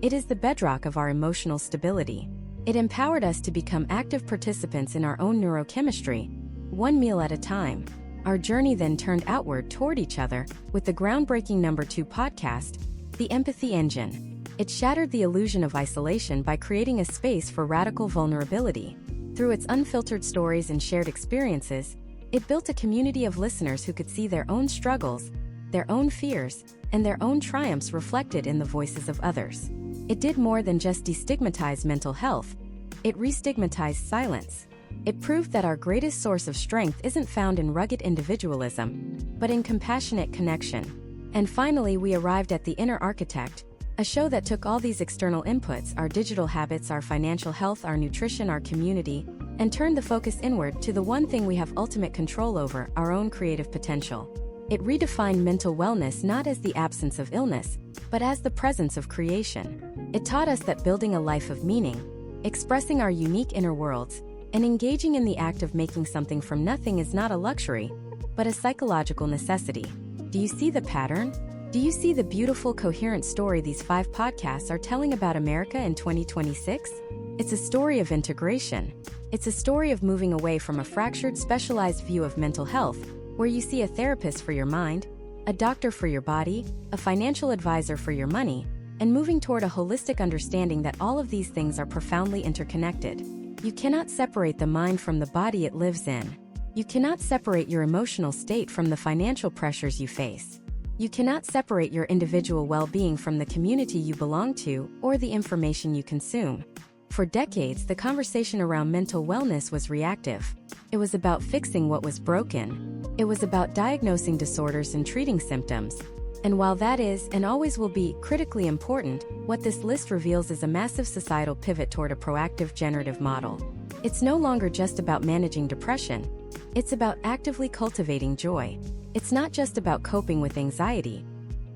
It is the bedrock of our emotional stability. It empowered us to become active participants in our own neurochemistry, one meal at a time. Our journey then turned outward toward each other with the groundbreaking number 2 podcast, The Empathy Engine. It shattered the illusion of isolation by creating a space for radical vulnerability. Through its unfiltered stories and shared experiences, it built a community of listeners who could see their own struggles, their own fears, and their own triumphs reflected in the voices of others. It did more than just destigmatize mental health. It restigmatized silence. It proved that our greatest source of strength isn't found in rugged individualism, but in compassionate connection. And finally, we arrived at The Inner Architect, a show that took all these external inputs, our digital habits, our financial health, our nutrition, our community, and turned the focus inward to the one thing we have ultimate control over, our own creative potential. It redefined mental wellness not as the absence of illness, but as the presence of creation. It taught us that building a life of meaning, expressing our unique inner worlds, and engaging in the act of making something from nothing is not a luxury, but a psychological necessity. Do you see the pattern? Do you see the beautiful, coherent story these 5 podcasts are telling about America in 2026? It's a story of integration. It's a story of moving away from a fractured, specialized view of mental health, where you see a therapist for your mind, a doctor for your body, a financial advisor for your money, and moving toward a holistic understanding that all of these things are profoundly interconnected. You cannot separate the mind from the body it lives in. You cannot separate your emotional state from the financial pressures you face. You cannot separate your individual well-being from the community you belong to or the information you consume. For decades, the conversation around mental wellness was reactive. It was about fixing what was broken. It was about diagnosing disorders and treating symptoms. And while that is, and always will be, critically important, what this list reveals is a massive societal pivot toward a proactive generative model. It's no longer just about managing depression. It's about actively cultivating joy. It's not just about coping with anxiety.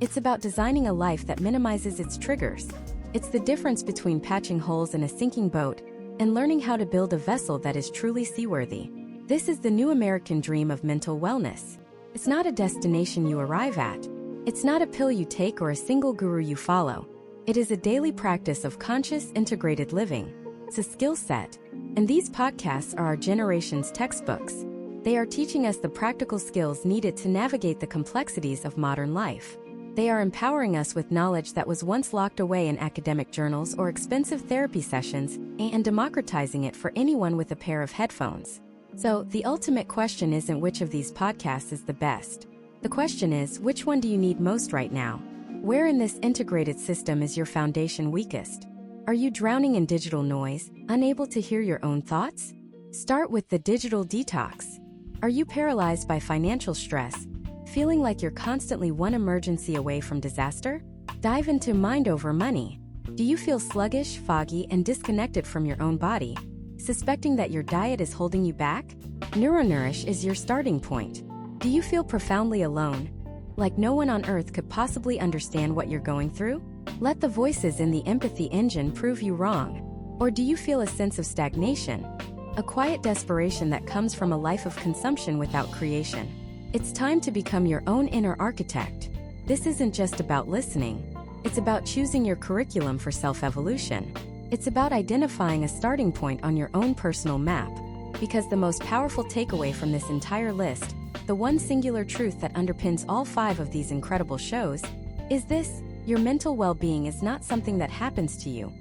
It's about designing a life that minimizes its triggers. It's the difference between patching holes in a sinking boat and learning how to build a vessel that is truly seaworthy. This is the new American dream of mental wellness. It's not a destination you arrive at. It's not a pill you take or a single guru you follow. It is a daily practice of conscious, integrated living. It's a skill set. And these podcasts are our generation's textbooks. They are teaching us the practical skills needed to navigate the complexities of modern life. They are empowering us with knowledge that was once locked away in academic journals or expensive therapy sessions, and democratizing it for anyone with a pair of headphones. So, the ultimate question isn't which of these podcasts is the best. The question is, which one do you need most right now? Where in this integrated system is your foundation weakest? Are you drowning in digital noise, unable to hear your own thoughts? Start with the digital detox. Are you paralyzed by financial stress, feeling like you're constantly one emergency away from disaster? Dive into Mind Over Money. Do you feel sluggish, foggy, and disconnected from your own body, suspecting that your diet is holding you back? NeuroNourish is your starting point. Do you feel profoundly alone, like no one on earth could possibly understand what you're going through? Let the voices in the empathy engine prove you wrong. Or do you feel a sense of stagnation, a quiet desperation that comes from a life of consumption without creation? It's time to become your own inner architect. This isn't just about listening. It's about choosing your curriculum for self-evolution. It's about identifying a starting point on your own personal map. Because the most powerful takeaway from this entire list, the one singular truth that underpins all 5 of these incredible shows, is this: your mental well-being is not something that happens to you.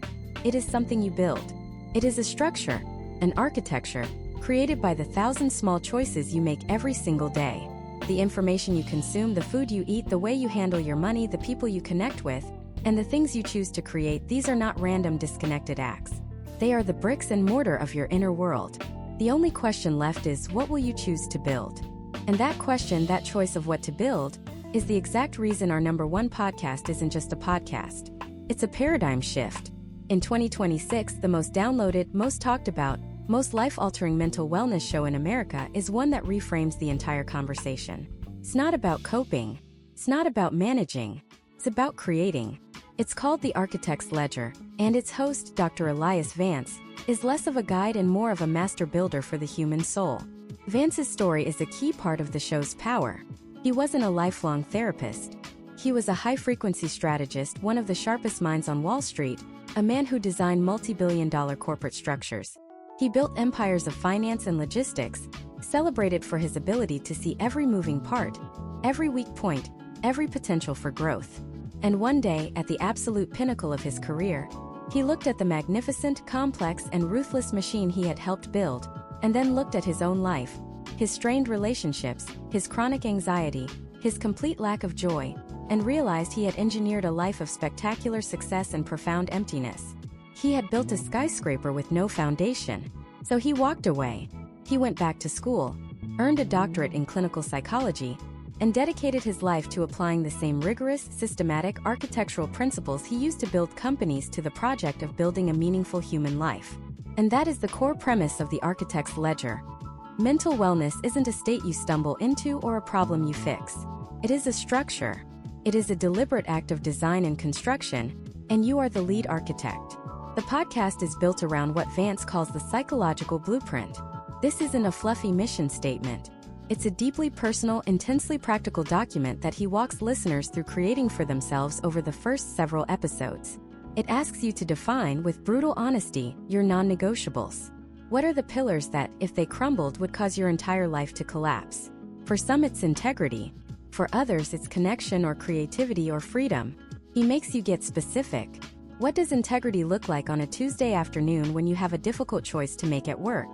It is something you build. It is a structure, an architecture, created by the 1,000 small choices you make every single day. The information you consume, the food you eat, the way you handle your money, the people you connect with, and the things you choose to create, these are not random disconnected acts. They are the bricks and mortar of your inner world. The only question left is, what will you choose to build? And that question, that choice of what to build, is the exact reason our #1 podcast isn't just a podcast. It's a paradigm shift. In 2026, the most downloaded, most talked about, most life-altering mental wellness show in America is one that reframes the entire conversation. It's not about coping. It's not about managing. It's about creating. It's called The Architect's Ledger, and its host, Dr. Elias Vance, is less of a guide and more of a master builder for the human soul. Vance's story is a key part of the show's power. He wasn't a lifelong therapist. He was a high-frequency strategist, one of the sharpest minds on Wall Street, a man who designed multi-billion-dollar corporate structures. He built empires of finance and logistics, celebrated for his ability to see every moving part, every weak point, every potential for growth. And one day, at the absolute pinnacle of his career, he looked at the magnificent, complex, and ruthless machine he had helped build, and then looked at his own life, his strained relationships, his chronic anxiety, his complete lack of joy, and realized he had engineered a life of spectacular success and profound emptiness. He had built a skyscraper with no foundation. So he walked away. He went back to school, earned a doctorate in clinical psychology, and dedicated his life to applying the same rigorous, systematic architectural principles he used to build companies to the project of building a meaningful human life. And that is the core premise of The Architect's Ledger. Mental wellness isn't a state you stumble into or a problem you fix. It is a structure. It is a deliberate act of design and construction, and you are the lead architect. The podcast is built around what Vance calls the psychological blueprint. This isn't a fluffy mission statement. It's a deeply personal, intensely practical document that he walks listeners through creating for themselves over the first several episodes. It asks you to define, with brutal honesty, your non-negotiables. What are the pillars that, if they crumbled, would cause your entire life to collapse? For some, it's integrity. For others, it's connection or creativity or freedom. He makes you get specific. What does integrity look like on a Tuesday afternoon when you have a difficult choice to make at work?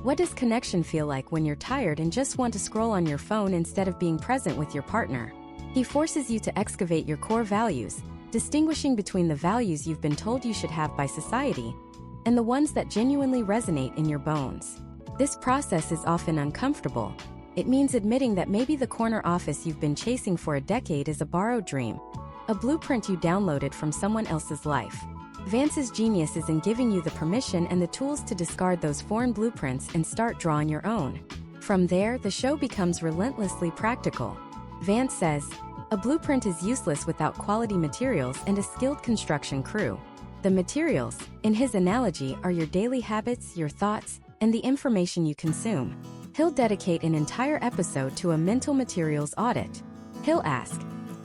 What does connection feel like when you're tired and just want to scroll on your phone instead of being present with your partner? He forces you to excavate your core values, distinguishing between the values you've been told you should have by society and the ones that genuinely resonate in your bones. This process is often uncomfortable. It means admitting that maybe the corner office you've been chasing for a decade is a borrowed dream, a blueprint you downloaded from someone else's life. Vance's genius is in giving you the permission and the tools to discard those foreign blueprints and start drawing your own. From there, the show becomes relentlessly practical. Vance says, "A blueprint is useless without quality materials and a skilled construction crew." The materials, in his analogy, are your daily habits, your thoughts, and the information you consume. He'll dedicate an entire episode to a mental materials audit. He'll ask,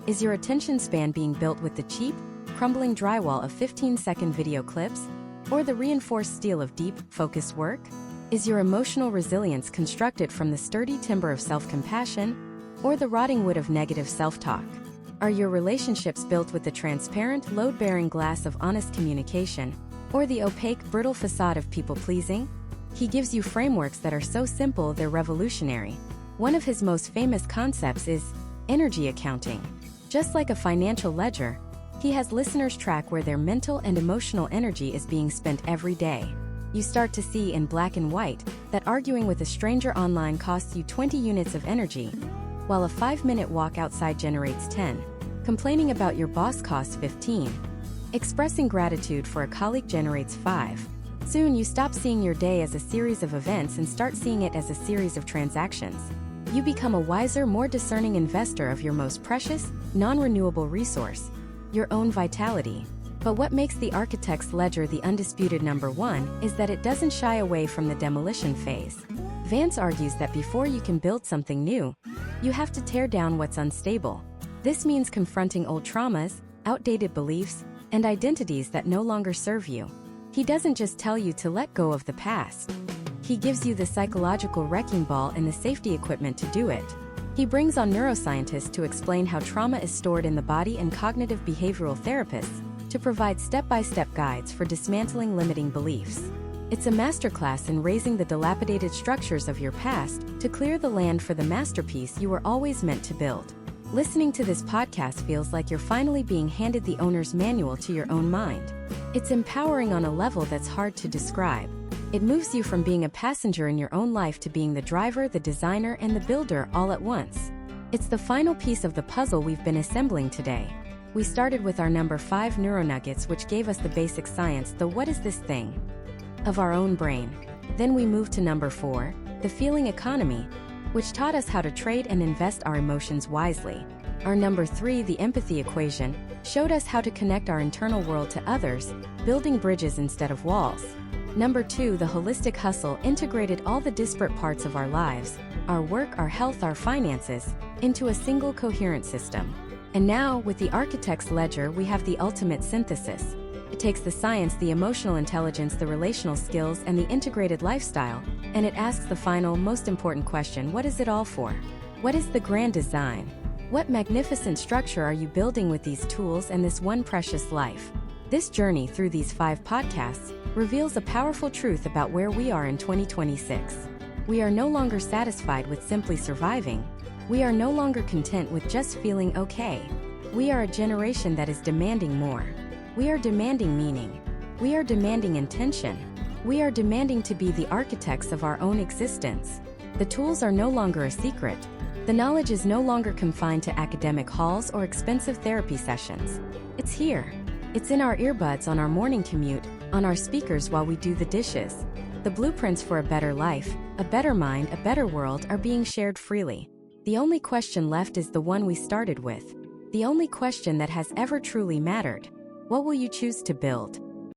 is your attention span being built with the cheap, crumbling drywall of 15-second video clips, or the reinforced steel of deep, focused work? Is your emotional resilience constructed from the sturdy timber of self-compassion, or the rotting wood of negative self-talk? Are your relationships built with the transparent, load-bearing glass of honest communication, or the opaque, brittle facade of people-pleasing? He gives you frameworks that are so simple they're revolutionary. One of his most famous concepts is energy accounting. Just like a financial ledger, he has listeners track where their mental and emotional energy is being spent every day. You start to see in black and white that arguing with a stranger online costs you 20 units of energy, while a 5-minute walk outside generates 10. Complaining about your boss costs 15. Expressing gratitude for a colleague generates 5. Soon you stop seeing your day as a series of events and start seeing it as a series of transactions. You become a wiser, more discerning investor of your most precious, non-renewable resource, your own vitality. But what makes the architect's ledger the undisputed number one is that it doesn't shy away from the demolition phase. Vance argues that before you can build something new, you have to tear down what's unstable. This means confronting old traumas, outdated beliefs, and identities that no longer serve you. He doesn't just tell you to let go of the past. He gives you the psychological wrecking ball and the safety equipment to do it. He brings on neuroscientists to explain how trauma is stored in the body and cognitive behavioral therapists to provide step-by-step guides for dismantling limiting beliefs. It's a masterclass in raising the dilapidated structures of your past to clear the land for the masterpiece you were always meant to build. Listening to this podcast feels like you're finally being handed the owner's manual to your own mind. It's empowering on a level that's hard to describe. It moves you from being a passenger in your own life to being the driver, the designer, and the builder all at once. It's the final piece of the puzzle we've been assembling today. We started with our number 5 neuronuggets, which gave us the basic science, the what is this thing, of our own brain. Then we moved to number 4, the feeling economy, which taught us how to trade and invest our emotions wisely. Our number 3, the empathy equation, showed us how to connect our internal world to others, building bridges instead of walls. Number 2, the holistic hustle, integrated all the disparate parts of our lives, our work, our health, our finances, into a single coherent system. And now, with the architect's ledger, we have the ultimate synthesis. It takes the science, the emotional intelligence, the relational skills, and the integrated lifestyle, and it asks the final, most important question: what is it all for? What is the grand design? What magnificent structure are you building with these tools and this one precious life? This journey through these 5 podcasts reveals a powerful truth about where we are in 2026. We are no longer satisfied with simply surviving. We are no longer content with just feeling okay. We are a generation that is demanding more. We are demanding meaning. We are demanding intention. We are demanding to be the architects of our own existence. The tools are no longer a secret. The knowledge is no longer confined to academic halls or expensive therapy sessions. It's here. It's in our earbuds on our morning commute, on our speakers while we do the dishes. The blueprints for a better life, a better mind, a better world are being shared freely. The only question left is the one we started with. The only question that has ever truly mattered. What will you choose to build?